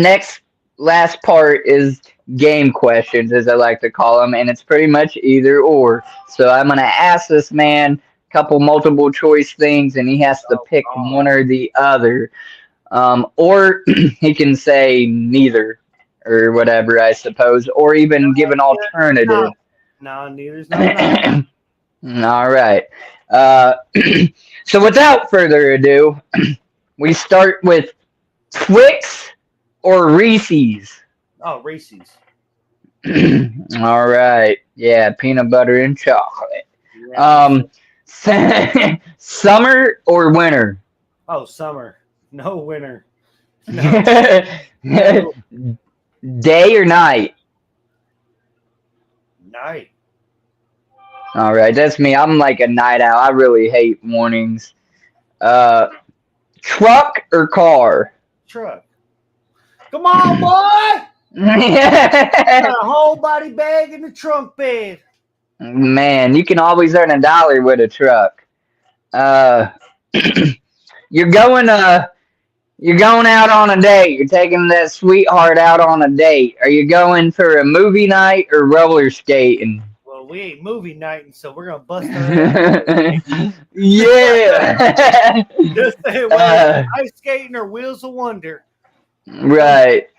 last part is game questions, as I like to call them, and it's pretty much either or. So I'm going to ask this man a couple multiple choice things, and he has to pick one or the other. Or he can say neither or whatever, I suppose, or even give an alternative. No, neither's not. All right. So without further ado, we start with Twix or Reese's. Oh, Reese's. All right. Yeah, peanut butter and chocolate. Yeah. Summer or winter? Oh, summer. No winter. No. Day or night? Night. All right, that's me. I'm like a night owl. I really hate mornings. Truck or car? Truck. Come on, boy! Got a whole body bag in the trunk bed. Man, you can always earn $1 with a truck. You're going out on a date. You're taking that sweetheart out on a date. Are you going for a movie night or roller skating? Well, we ain't movie nighting, so we're gonna bust our Yeah. Just say, well, ice skating or wheels of wonder. Right.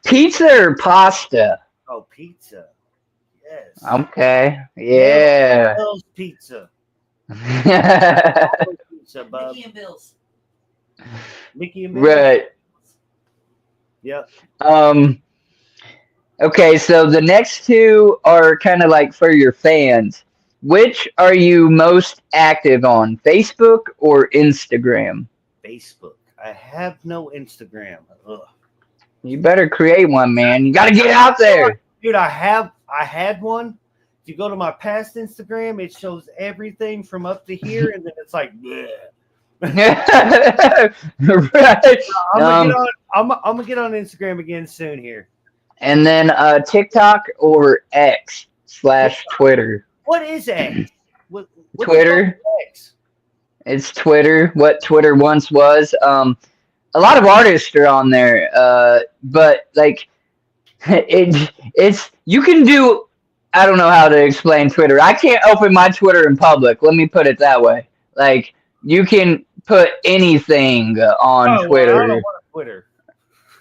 Pizza or pasta? Oh, pizza. Yes. Okay. Yeah. Bill's pizza. Pizza, bub. Mickey and Bill's. Mickey and Bill's. Right. Yep. Okay, so the next two are kind of like for your fans. Which are you most active on, Facebook or Instagram? Facebook. I have no Instagram. Ugh. You better create one, man. You got to get out there. Dude, I had one. If you go to my past Instagram, it shows everything from up to here, and then it's like, bleh. Right. I'm gonna get on Instagram again soon here. And then TikTok or X/Twitter. What is X? What Twitter. X? It's Twitter. What Twitter once was. A lot of artists are on there, but like it's you can do. I don't know how to explain Twitter. I can't open my Twitter in public. Let me put it that way. Like, you can put anything on Twitter. Well, I don't want Twitter.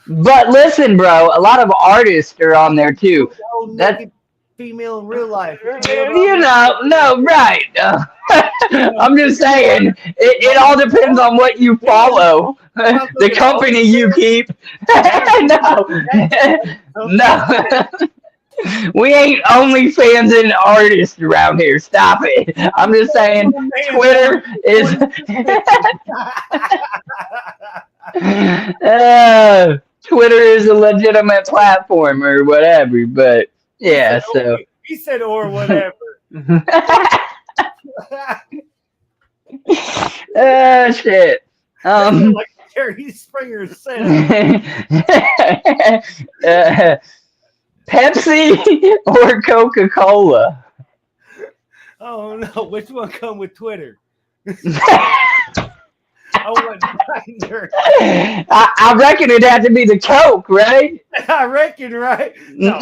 But listen, bro, a lot of artists are on there too. naked female in real life. You know, no, right. I'm just saying, it all depends on what you follow, the company you keep. No, no. We ain't OnlyFans and artists around here. Stop it. I'm just saying, Twitter is. Twitter is a legitimate platform or whatever, but yeah, so. He said or whatever. Shit. Like Jerry Springer said. Pepsi or Coca-Cola? Oh no, which one come with Twitter? I reckon it'd have to be the Coke, right? I reckon, right? No.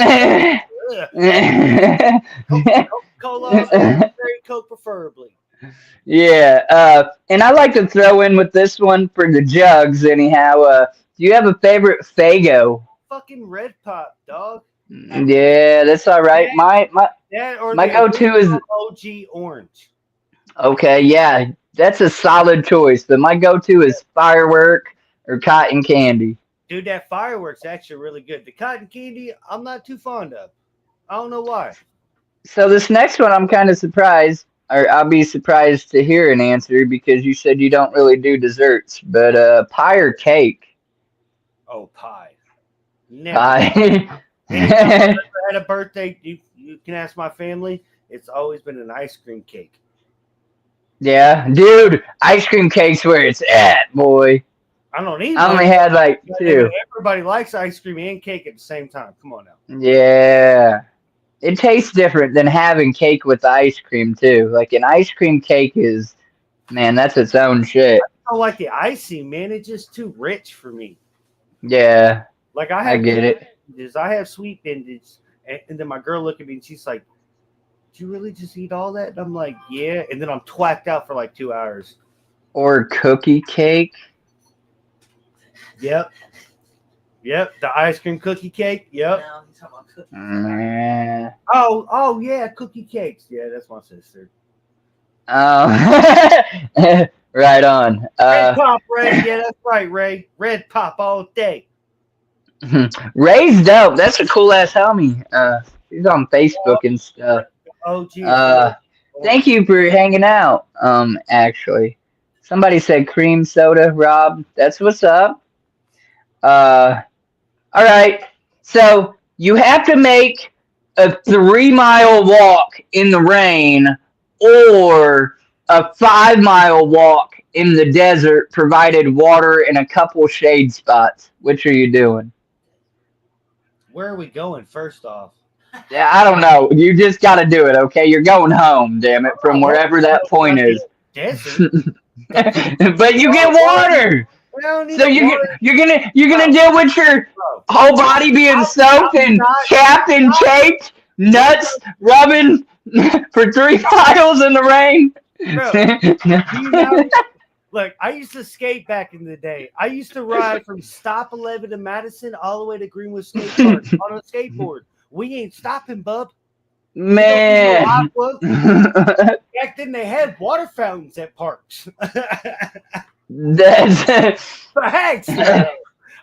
Coca-Cola, very Coke preferably. Yeah, and I like to throw in with this one for the jugs anyhow. Do you have a favorite Faygo? Fucking Red Pop, dog. Yeah, that's all right. My go-to is OG Orange. Okay, yeah, that's a solid choice. But my go-to is Firework or Cotton Candy. Dude, that Firework's actually really good. The Cotton Candy, I'm not too fond of. I don't know why. So this next one, I'm kind of surprised, or I'll be surprised to hear an answer because you said you don't really do desserts. But pie or cake? Oh, pie. Never. Pie. Anytime I had a birthday, you can ask my family. It's always been an ice cream cake. Yeah, dude, ice cream cake's where it's at, boy. I don't need. I only had like 2. Everybody likes ice cream and cake at the same time. Come on now. Yeah, it tastes different than having cake with ice cream too. Like an ice cream cake is, man, that's its own shit. I don't like the icing, man. It's just too rich for me. Yeah, like I get it. I have sweet vintage, and then my girl looked at me and she's like, "Did you really just eat all that?" And I'm like, "Yeah." And then I'm twacked out for like 2 hours. Or cookie cake. Yep. The ice cream cookie cake. Yep. No, he's talking about cookies. Oh yeah, cookie cakes. Yeah, that's my sister. Right on. Red Pop, Ray. Yeah, that's right, Ray. Red Pop all day. Ray's dope. That's a cool ass homie. He's on Facebook and stuff. Oh, geez. Thank you for hanging out. Actually, somebody said cream soda, Rob. That's what's up. All right. So you have to make a 3-mile walk in the rain or a 5-mile walk in the desert, provided water and a couple shade spots. Which are you doing? Where are we going first off? Yeah, I don't know. You just got to do it, okay? You're going home, damn it, from wherever that point is. Desert. But you get water. So you're gonna deal with your whole body being soaked and chapped and chafed, nuts rubbing for 3 miles in the rain. Bro, look, I used to skate back in the day. I used to ride from Stop 11 to Madison all the way to Greenwood Skate Park on a skateboard. We ain't stopping, bub. Man. Back then they had water fountains at parks. That's Facts.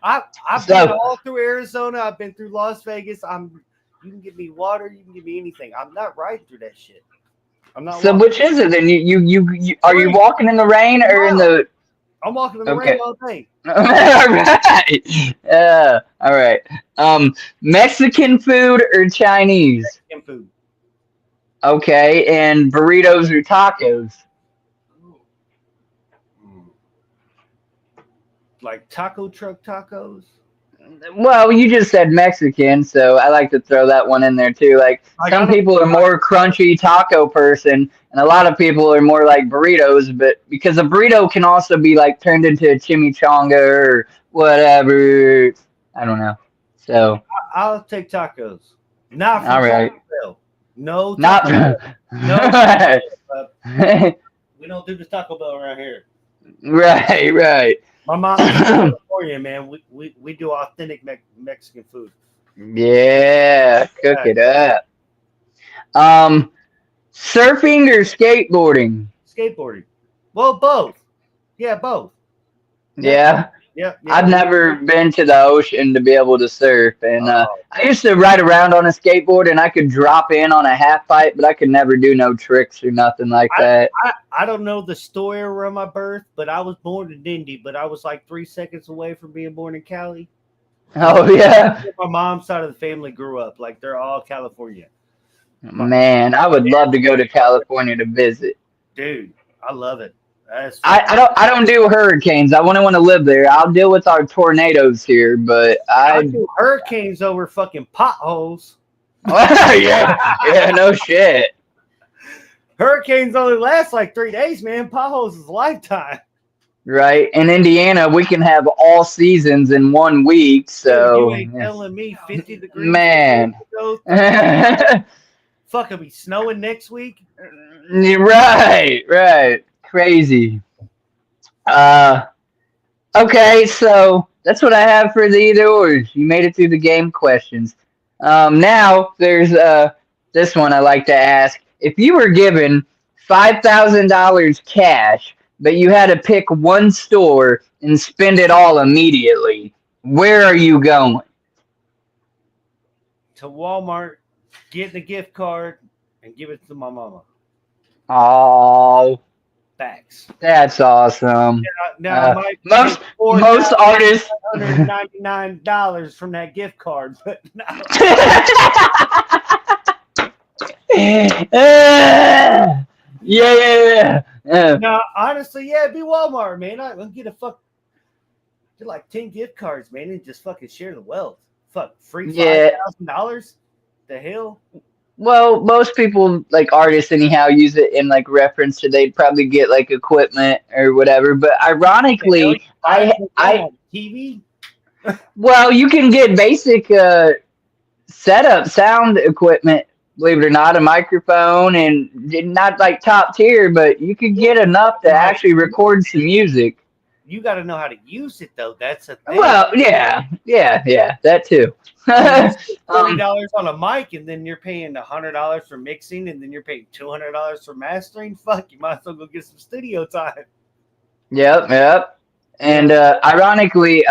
I've been all through Arizona. I've been through Las Vegas. You can give me water. You can give me anything. I'm not riding through that shit. I'm not. So which is it then? You are you walking in the rain or in the? I'm walking in the rain all day. All right. Mexican food or Chinese? Mexican food. Okay, and burritos or tacos? Like taco truck tacos? Well, you just said Mexican, so I like to throw that one in there too. Like some people are more crunchy taco person, and a lot of people are more like burritos. But because a burrito can also be like turned into a chimichanga or whatever, I don't know. So I'll take tacos. Not from all right. Taco Bell. No, not no. We don't do the Taco Bell around here. Right. My mom's from California, man. We do authentic Mexican food. Yeah, cook it up. Surfing or skateboarding? Skateboarding. Well, both. Yeah, both. Yeah. Yep. I've never been to the ocean to be able to surf, and Oh, I used to ride around on a skateboard, and I could drop in on a half pipe, but I could never do no tricks or nothing like that. I don't know the story around my birth, but I was born in Indy, but I was like 3 seconds away from being born in Cali. Oh yeah, My mom's side of the family grew up like they're all California. man, I would love to go to California to visit. Dude, I love it. That's I don't do hurricanes. I wouldn't want to live there. I'll deal with our tornadoes here, but I do hurricanes over fucking potholes. yeah, no shit. Hurricanes only last like 3 days, man. Potholes is a lifetime. Right. In Indiana, we can have all seasons in 1 week. So dude, you ain't telling me 50 degrees. Man. Fuck, it'll be snowing next week. Right. Crazy. Okay, so that's what I have for the either ors. You made it through the game questions. Now there's this one I like to ask. If you were given $5,000 cash, but you had to pick one store and spend it all immediately, where are you going? To Walmart, get the gift card, and give it to my mama. Oh, Facts. that's awesome. Now most artists $199 from that gift card, but no. Yeah. No, honestly, yeah, it'd be Walmart, man. I'm get like 10 gift cards, man, and just fucking share the wealth. Fuck, free $5,000? The hell? Well, most people, like artists anyhow, use it in like reference to they'd probably get like equipment or whatever. But ironically, I TV. Well, you can get basic setup sound equipment. Believe it or not, a microphone and not like top tier, but you could get enough to actually record some music. You got to know how to use it, though. That's a thing. Well, yeah, that too. $40 on a mic, and then you're paying $100 for mixing, and then you're paying $200 for mastering. Fuck, you might as well go get some studio time. Yep. And ironically,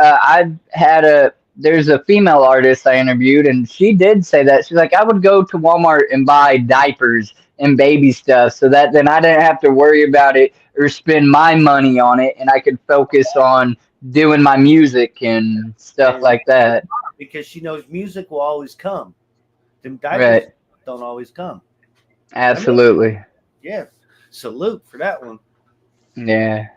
there's a female artist I interviewed, and she did say that. She's like, I would go to Walmart and buy diapers and baby stuff so that then I didn't have to worry about it or spend my money on it, and I could focus on doing my music and stuff like that. Because she knows music will always come. Them diapers don't always come. Absolutely. Yeah. Salute for that one. Yeah.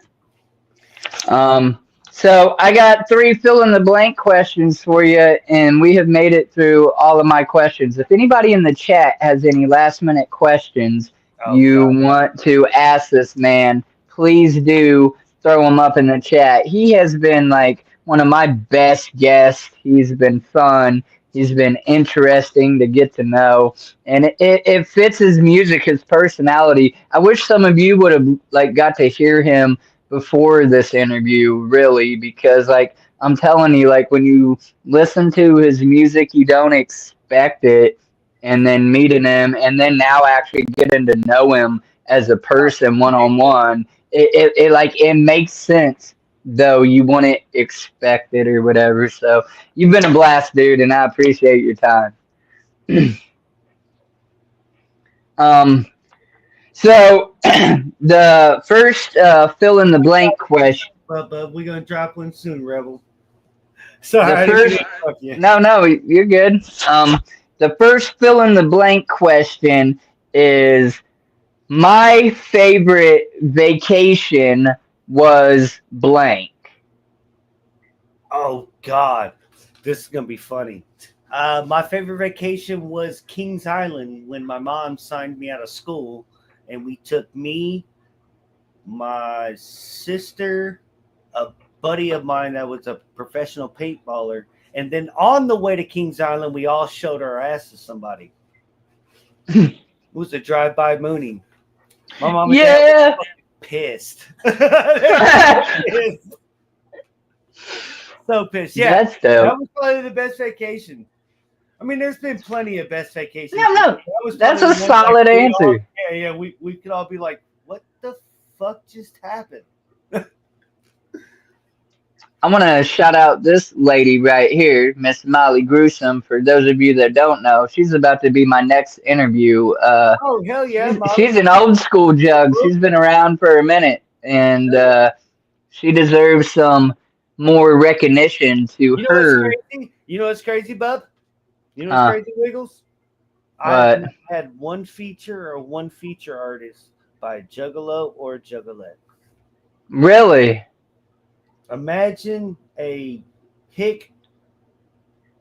So I got 3 fill-in-the-blank questions for you, and we have made it through all of my questions. If anybody in the chat has any last-minute questions want to ask this man, please do throw them up in the chat. He has been like one of my best guests. He's been fun. He's been interesting to get to know, and it fits his music, his personality. I wish some of you would have like got to hear him before this interview, really, because like I'm telling you, like when you listen to his music, you don't expect it, and then meeting him, and then now actually getting to know him as a person one-on-one, it makes sense, though you wouldn't expect it or whatever. So you've been a blast, dude, and I appreciate your time. So the first fill-in-the-blank question. But we're gonna drop one soon, Rebel. Sorry. No, you're good. The first fill-in-the-blank question is, my favorite vacation was blank. Oh God, this is gonna be funny. My favorite vacation was Kings Island when my mom signed me out of school. And we took me, my sister, a buddy of mine that was a professional paintballer. And then on the way to Kings Island, we all showed our ass to somebody. It was a drive-by mooning. My mom and dad was pissed. So pissed. Yeah, that's dope. That was probably the best vacation. I mean, there's been plenty of best vacations. No, that's a solid answer. Yeah, we could all be like, what the fuck just happened? I want to shout out this lady right here, Miss Molly Gruesome. For those of you that don't know, she's about to be my next interview. Oh, hell yeah. She's an old school jug. She's been around for a minute, and she deserves some more recognition to her. You know what's crazy, bub? You know what's crazy, Wiggles? I had one feature artist by Juggalo or Juggalette. Really? Imagine a hick.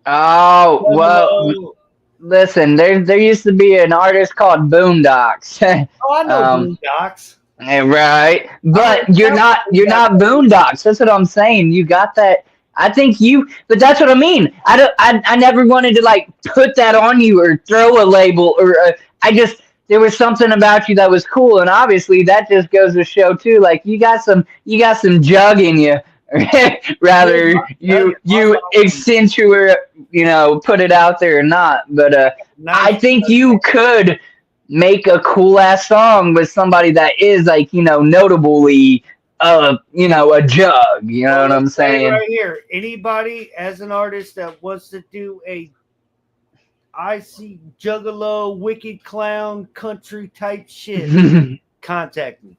Oh, well, listen, there used to be an artist called Boondocks. Oh, I know Boondocks. Right. But you're not Boondocks. That's what I'm saying. You got that. I think but that's what I mean. I never wanted to like put that on you or throw a label or there was something about you that was cool, and obviously that just goes to show too. Like you got some jug in you. Rather you accentuate, put it out there or not. But I think you could make a cool ass song with somebody that is like, notably a jug. You know what I'm saying? Right here. Anybody as an artist that wants to do a icy juggalo, wicked clown, country type shit, contact me.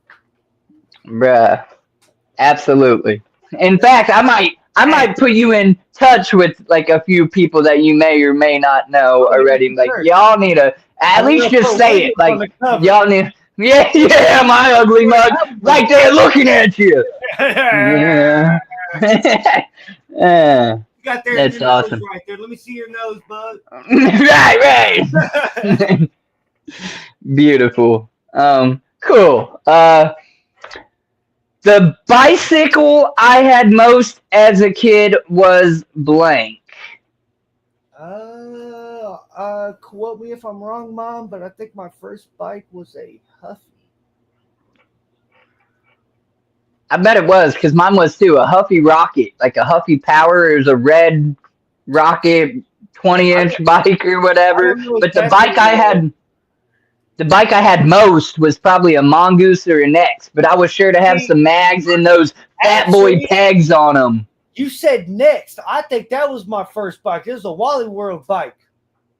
Bruh. Absolutely. In fact, I might put you in touch with like a few people that you may or may not know already. Like y'all need to at least just say it. Like y'all need, yeah, my ugly mug right there looking at you. Yeah. Got there. That's awesome. Right there. Let me see your nose, bud. right. Beautiful. Cool. The bicycle I had most as a kid was blank. Quote me if I'm wrong, Mom, but I think my first bike was a Huffy. I bet it was, because mine was too. A Huffy Rocket, like a Huffy Power. It was a red Rocket 20-inch bike or whatever. But the bike I had most was probably a Mongoose or an X, but I was sure to have some mags and those fat boy pegs on them. You said Next. I think that was my first bike. It was a Wally World bike.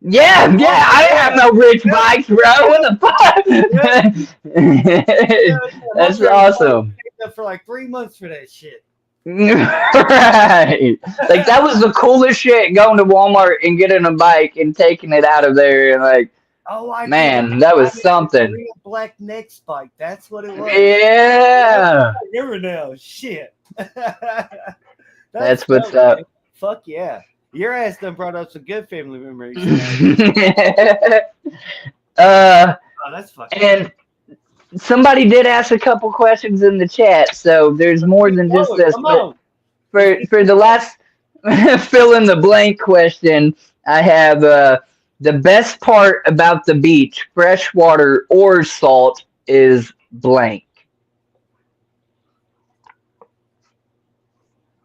Yeah, I didn't have no rich bikes, bro. What the fuck? That's awesome. I for like 3 months for that shit. Right. Like that was the coolest shit, going to Walmart and getting a bike and taking it out of there and like, that was something. Real black Next bike. That's what it was. Yeah. I remember now. Shit. That's what's up. Man. Fuck yeah. Your ass done brought up some good family memories. That's fucking. And somebody did ask a couple questions in the chat, so there's more than just this. But for the last fill in the blank question, I have the best part about the beach, freshwater or salt, is blank.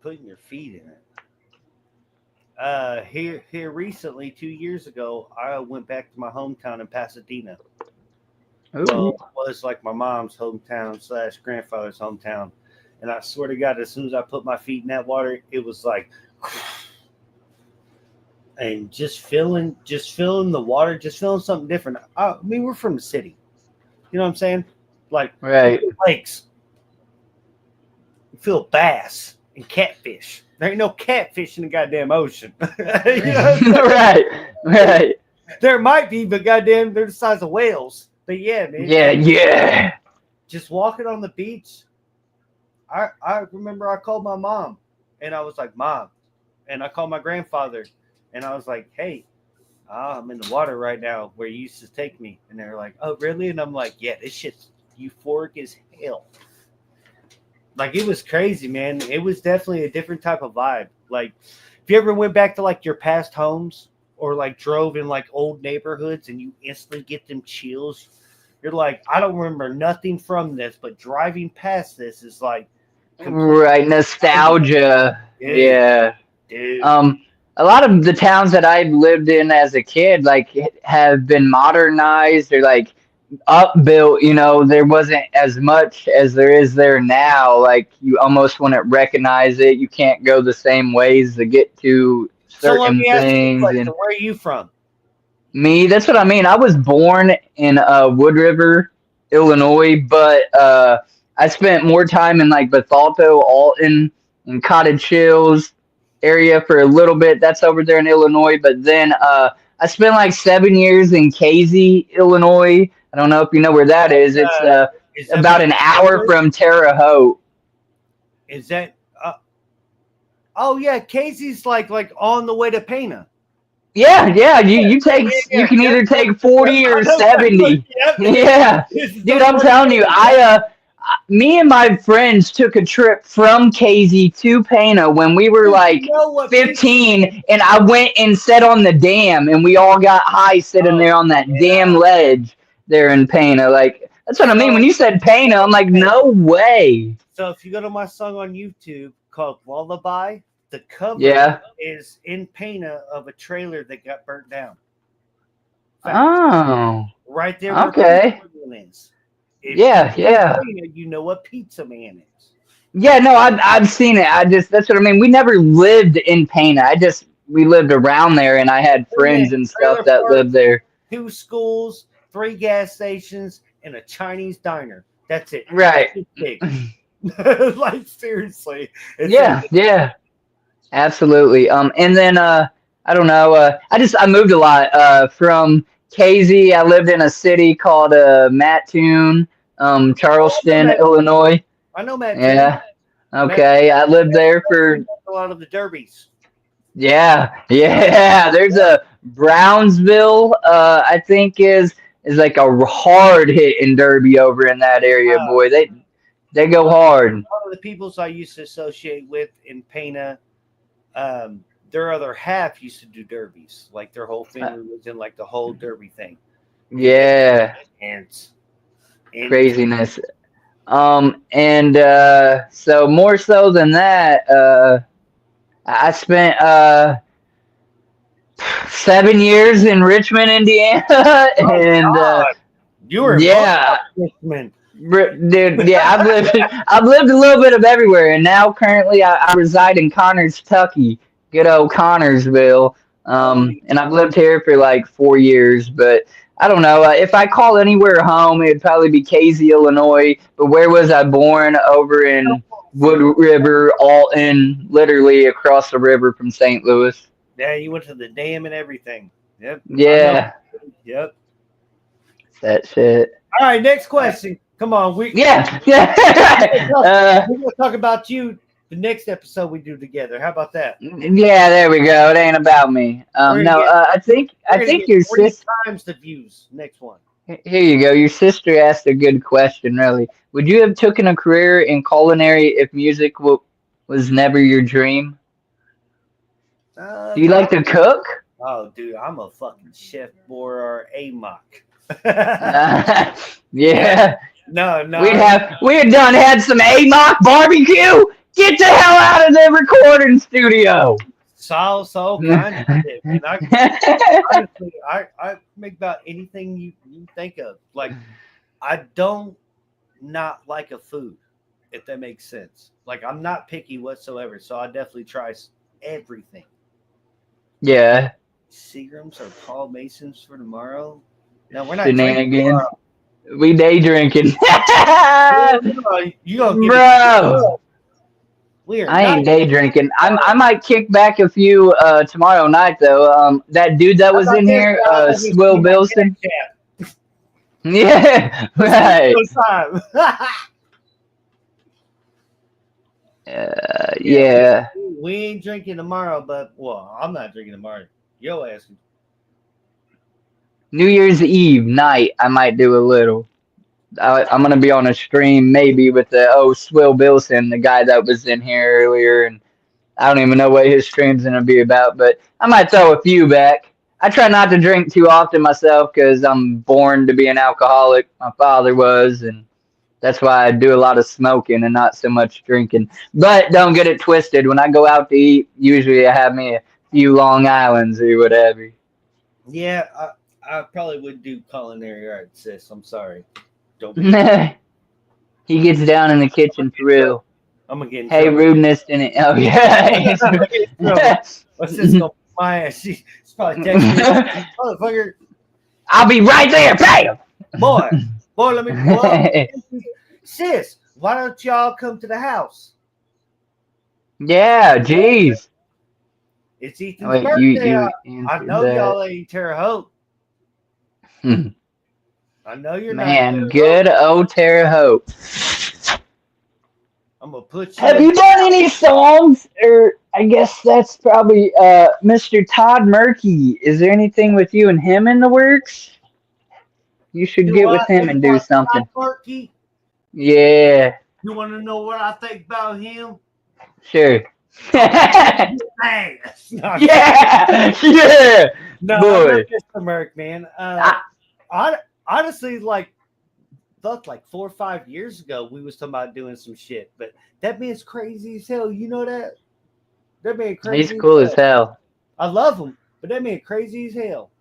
Putting your feet in it. Here recently, 2 years ago, I went back to my hometown in Pasadena. Well, it was like my mom's hometown / grandfather's hometown. And I swear to God, as soon as I put my feet in that water, it was like, and just feeling the water, just feeling something different. I mean, we're from the city. You know what I'm saying? Like, right. Lakes. You feel bass and catfish. There ain't no catfish in the goddamn ocean. You know right. There might be, but goddamn, they're the size of whales. But yeah, man. Yeah. Just walking on the beach. I remember I called my mom, and I was like, Mom. And I called my grandfather, and I was like, hey, I'm in the water right now where you used to take me. And they were like, oh, really? And I'm like, yeah, this shit's euphoric as hell. Like, it was crazy, man. It was definitely a different type of vibe. Like, if you ever went back to, like, your past homes or, like, drove in, like, old neighborhoods and you instantly get them chills, you're like, I don't remember nothing from this, but driving past this is, like... Right, nostalgia. Yeah. Dude. a lot of the towns that I've lived in as a kid, like, have been modernized or like upbuilt. You know, there wasn't as much as there is there now. Like, you almost wouldn't recognize it. You can't go the same ways to get to So let certain me ask you a things. question. And Where are you from? me, that's what I mean. I was born in Wood River, Illinois, but I spent more time in like Bethalto, Alton, and Cottage Hills area for a little bit. That's over there in Illinois. But then I spent like 7 years in Casey, Illinois. I don't know if you know where that is. It's Is that about by an hour Taylor? from Terre Haute. Is that? Oh yeah, Casey's like on the way to Pana. Yeah, yeah. You take you Yeah, can yep, either take yep, 40 I or know exactly. 70. Yep. Yeah, This is dude, so I'm telling you, funny. me and my friends took a trip from Casey to Pana when we were Dude, you like know what pizza is? 15, and I went and sat on the dam, and we all got high sitting Oh there on that damn yeah. ledge there in Pana. Like, that's what I mean. When So you said Pana, I'm like, okay. no way. So if you go to my song on YouTube called Lullaby, the cover Yeah. is in Pana of a trailer that got burnt down. Facts. Oh, Right there where okay. Pizza Man is. If Yeah, you know yeah. Pana, you know what Pizza Man is. Yeah, no, I've seen it. I just that's what I mean. We never lived in Pana. We lived around there, and I had friends Man, and stuff trailer that park, lived there. 2 schools, 3 gas stations, and a Chinese diner. That's it. Right. It's big. Like seriously, it's Yeah, yeah, absolutely. And then I don't know. I moved a lot. From KZ, I lived in a city called Mattoon, oh, I know Charleston, Matt. Illinois. I know Matt too. Yeah. Okay. I lived there for A lot of the derbies. yeah, yeah. There's a Brownsville. I think is like a hard hit in Derby over in that area. Boy, they go hard. A lot of the peoples I used to associate with in Pana, their other half used to do derbies. Like their whole Uh, family was in like the whole derby thing. Yeah, yeah, and craziness. And so more so than that, I spent 7 years in Richmond, Indiana, oh and God, you were in both yeah, Richmond. dude, yeah, I've lived a little bit of everywhere, and now currently I reside in Connors, Kentucky, good old Connorsville. Oh, And I've lived here for like 4 years, but I don't know. If I call anywhere home, it'd probably be Casey, Illinois. But where was I born? Over in Wood River, Alton, literally across the river from St. Louis. yeah, you went to the dam and everything. Yep, I know. Yeah, Yep. that shit. All right, next question. Come on, Yeah, yeah. we're gonna talk about you the next episode we do together. How about that? Yeah, there we go. It ain't about me. We're gonna No, get, I think we're gonna get your 3 sister. times the views. Next one. Here you go. Your sister asked a good question. Really, would you have taken a career in culinary if music was never your dream? Do you like to cook? Oh, dude, I'm a fucking chef or Amock. Yeah. No, We'd had some Amock barbecue. Get the hell out of the recording studio. So kind of shit, man. Honestly, I make about anything you think of. Like, I don't not like a food, if that makes sense. Like, I'm not picky whatsoever, so I definitely try everything. Yeah. Seagrams or Paul Masons for tomorrow? No, we're not drinking Shenanigans. tomorrow. We day drinking. You gonna get Bro. Weird. I ain't day drinking. I might kick back a few tomorrow night though. That dude that was in here, Swill Bilson. Yeah, right. Yeah. We ain't drinking tomorrow, but well, I'm not drinking tomorrow. Yo ass. New Year's Eve night, I might do a little. I'm gonna be on a stream maybe with the Swill Bilson, the guy that was in here earlier, and I don't even know what his stream's gonna be about, but I might throw a few back. I try not to drink too often myself because I'm born to be an alcoholic. My father was, and that's why I do a lot of smoking and not so much drinking. But don't get it twisted. When I go out to eat, usually I have me a few Long Islands or whatever. Yeah, I probably would do culinary arts, sis. I'm sorry. Don't be. He gets down in the kitchen for real. I'm gonna get in Hey, trouble. rudeness in it. Oh yeah. I'm gonna get in trouble. What's this going? My ass. She's probably texting me. Motherfucker. I'll be right there. Bam. Boy, let me pull up. Sis, why don't y'all come to the house? Yeah, jeez. It's Ethan's Wait, birthday. you I know that. y'all ain't Terre Haute. I know you're Man, not. good old Terre Haute. I'm gonna put you. Have you done any songs? Or I guess that's probably Mr. Todd Murky. Is there anything with you and him in the works? You should get with him and do something. Murky? Yeah. You want to know what I think about him? Sure. Hey. Yeah. Yeah. No, boy. Mr. Merc, man. Honestly, like 4 or 5 years ago, we was talking about doing some shit, but that man's crazy as hell. You know that? That man crazy. He's cool as hell. I love him, but that man crazy as hell.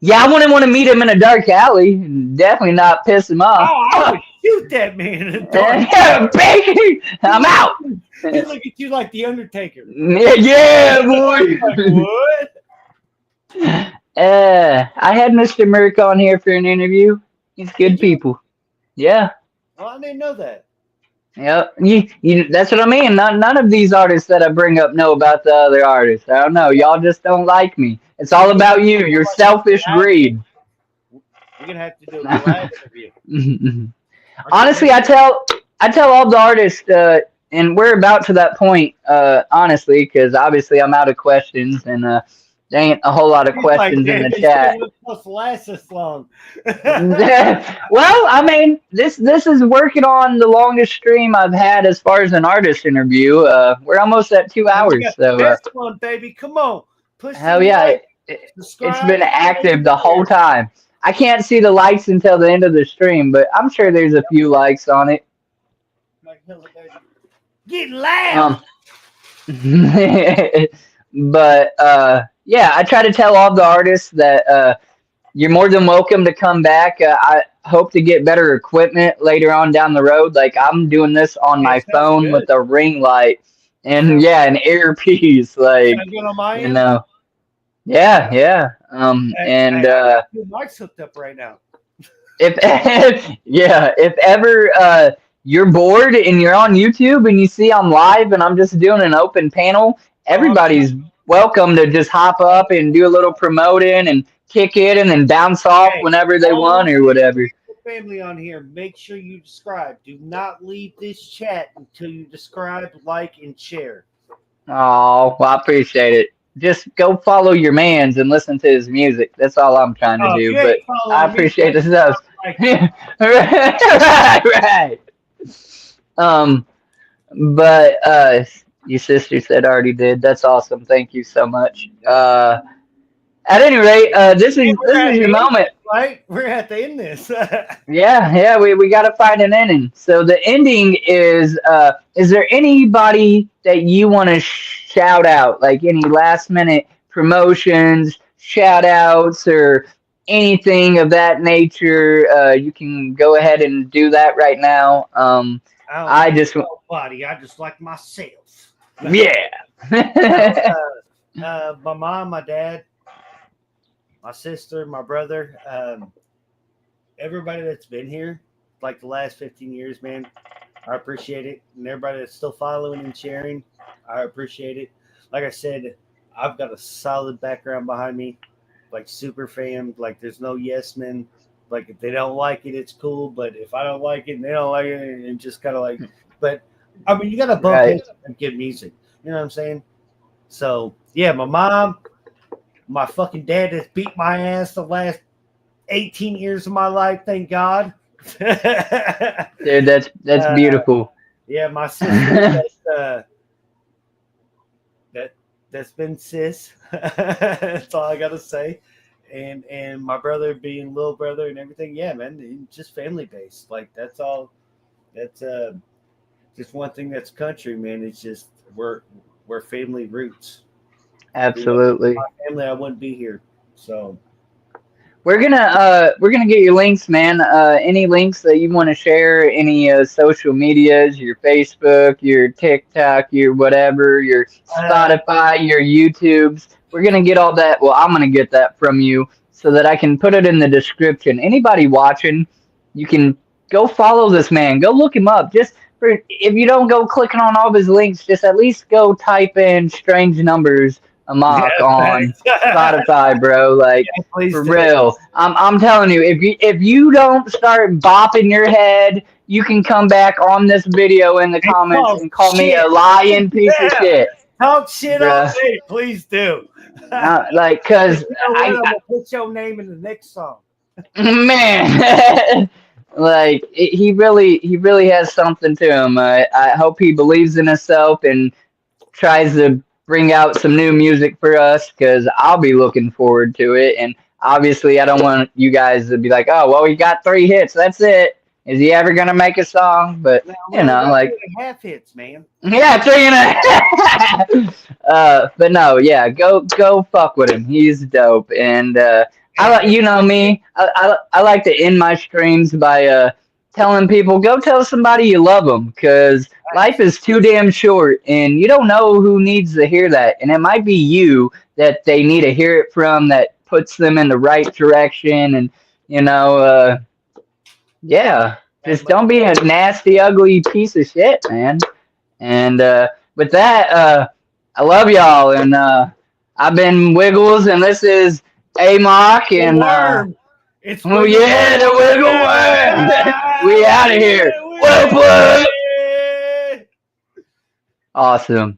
Yeah, I wouldn't want to meet him in a dark alley. Definitely not piss him off. Oh, I would shoot that man in a dark alley. I'm out. He look at you like the Undertaker. Yeah, boy. Like, what? I had Mr. Merck on here for an interview. He's good people. Yeah. Well, I didn't know that. Yep. That's what I mean. None of these artists that I bring up know about the other artists. I don't know. Y'all just don't like me. It's all about you. Your selfish greed. We're gonna have to do a live interview. Honestly, I tell all the artists, and we're about to that point. Honestly, because obviously I'm out of questions, and there ain't a whole lot of questions in the chat. Supposed to last this long. Well, I mean, this is working on the longest stream I've had as far as an artist interview. We're almost at 2 hours. So best one, baby, come on. Push hell yeah, it's been active the whole time. I can't see the likes until the end of the stream, but I'm sure there's a few likes on it. Getting loud. But yeah, I try to tell all the artists that you're more than welcome to come back. I hope to get better equipment later on down the road. Like I'm doing this on my phone with a ring light and yeah, an earpiece. Like you know, yeah. And your mic's hooked up right now. if ever you're bored and you're on YouTube and you see I'm live and I'm just doing an open panel, everybody's welcome to just hop up and do a little promoting and kick it and then bounce off whenever they want or whatever. Family on here, make sure you subscribe. Do not leave this chat until you subscribe, like, and share. Oh, well, I appreciate it. Just go follow your mans and listen to his music. That's all I'm trying to do. But I appreciate the stuff. Right. But your sister said already did. That's awesome. Thank you so much. At any rate, this is your moment. Right? We're at the end this. Yeah, we got to find an ending. So the ending is there anybody that you want to shout out? Like any last minute promotions, shout outs, or anything of that nature? You can go ahead and do that right now. I just like myself. Yeah. My mom, my dad, my sister, my brother, everybody that's been here like the last 15 years, man, I appreciate it. And everybody that's still following and sharing, I appreciate it. Like I said, I've got a solid background behind me, like super fan. Like there's no yes men. Like if they don't like it, it's cool. But if I don't like it and they don't like it, and just kind of like, but I mean, you got to bump into and good music. You know what I'm saying? So yeah, my mom, my fucking dad has beat my ass the last 18 years of my life. Thank God. Dude, that's beautiful. Yeah, my sister, that's been sis. That's all I gotta say. And my brother being little brother and everything. Yeah, man, just family based. Like that's all. That's just one thing that's country, man. It's just we're we're family roots. Absolutely. My family, I wouldn't be here. So We're gonna get your links, man. Any links that you want to share? Any social medias? Your Facebook, your TikTok, your whatever, your Spotify, your YouTubes. We're gonna get all that. Well, I'm gonna get that from you so that I can put it in the description. Anybody watching, you can go follow this man. Go look him up. Just for if you don't go clicking on all of his links, just at least go type in Strange Numbers Amock on Spotify, bro. Like. For real, I'm telling you, if you don't start bopping your head, you can come back on this video in the comments and call me a lying piece of shit. Talk shit all day, please do. Like, cause I'm gonna put your name in the next song. Man, like he really has something to him. I hope he believes in himself and tries to bring out some new music for us because I'll be looking forward to it. And obviously, I don't want you guys to be like, "Oh, well, he got 3 hits. That's it. Is he ever gonna make a song?" But you know, like 3.5 hits, man. Yeah, 3.5. But no, yeah, go fuck with him. He's dope, and I like you know me. I like to end my streams by telling people go tell somebody you love them because life is too damn short, and you don't know who needs to hear that, and it might be you that they need to hear it from that puts them in the right direction, and you know, yeah, just don't be a nasty, ugly piece of shit, man. And with that, I love y'all, and I've been Wiggles, and this is Amock, and it's oh yeah, the Wiggle Worm. We out of here. Awesome.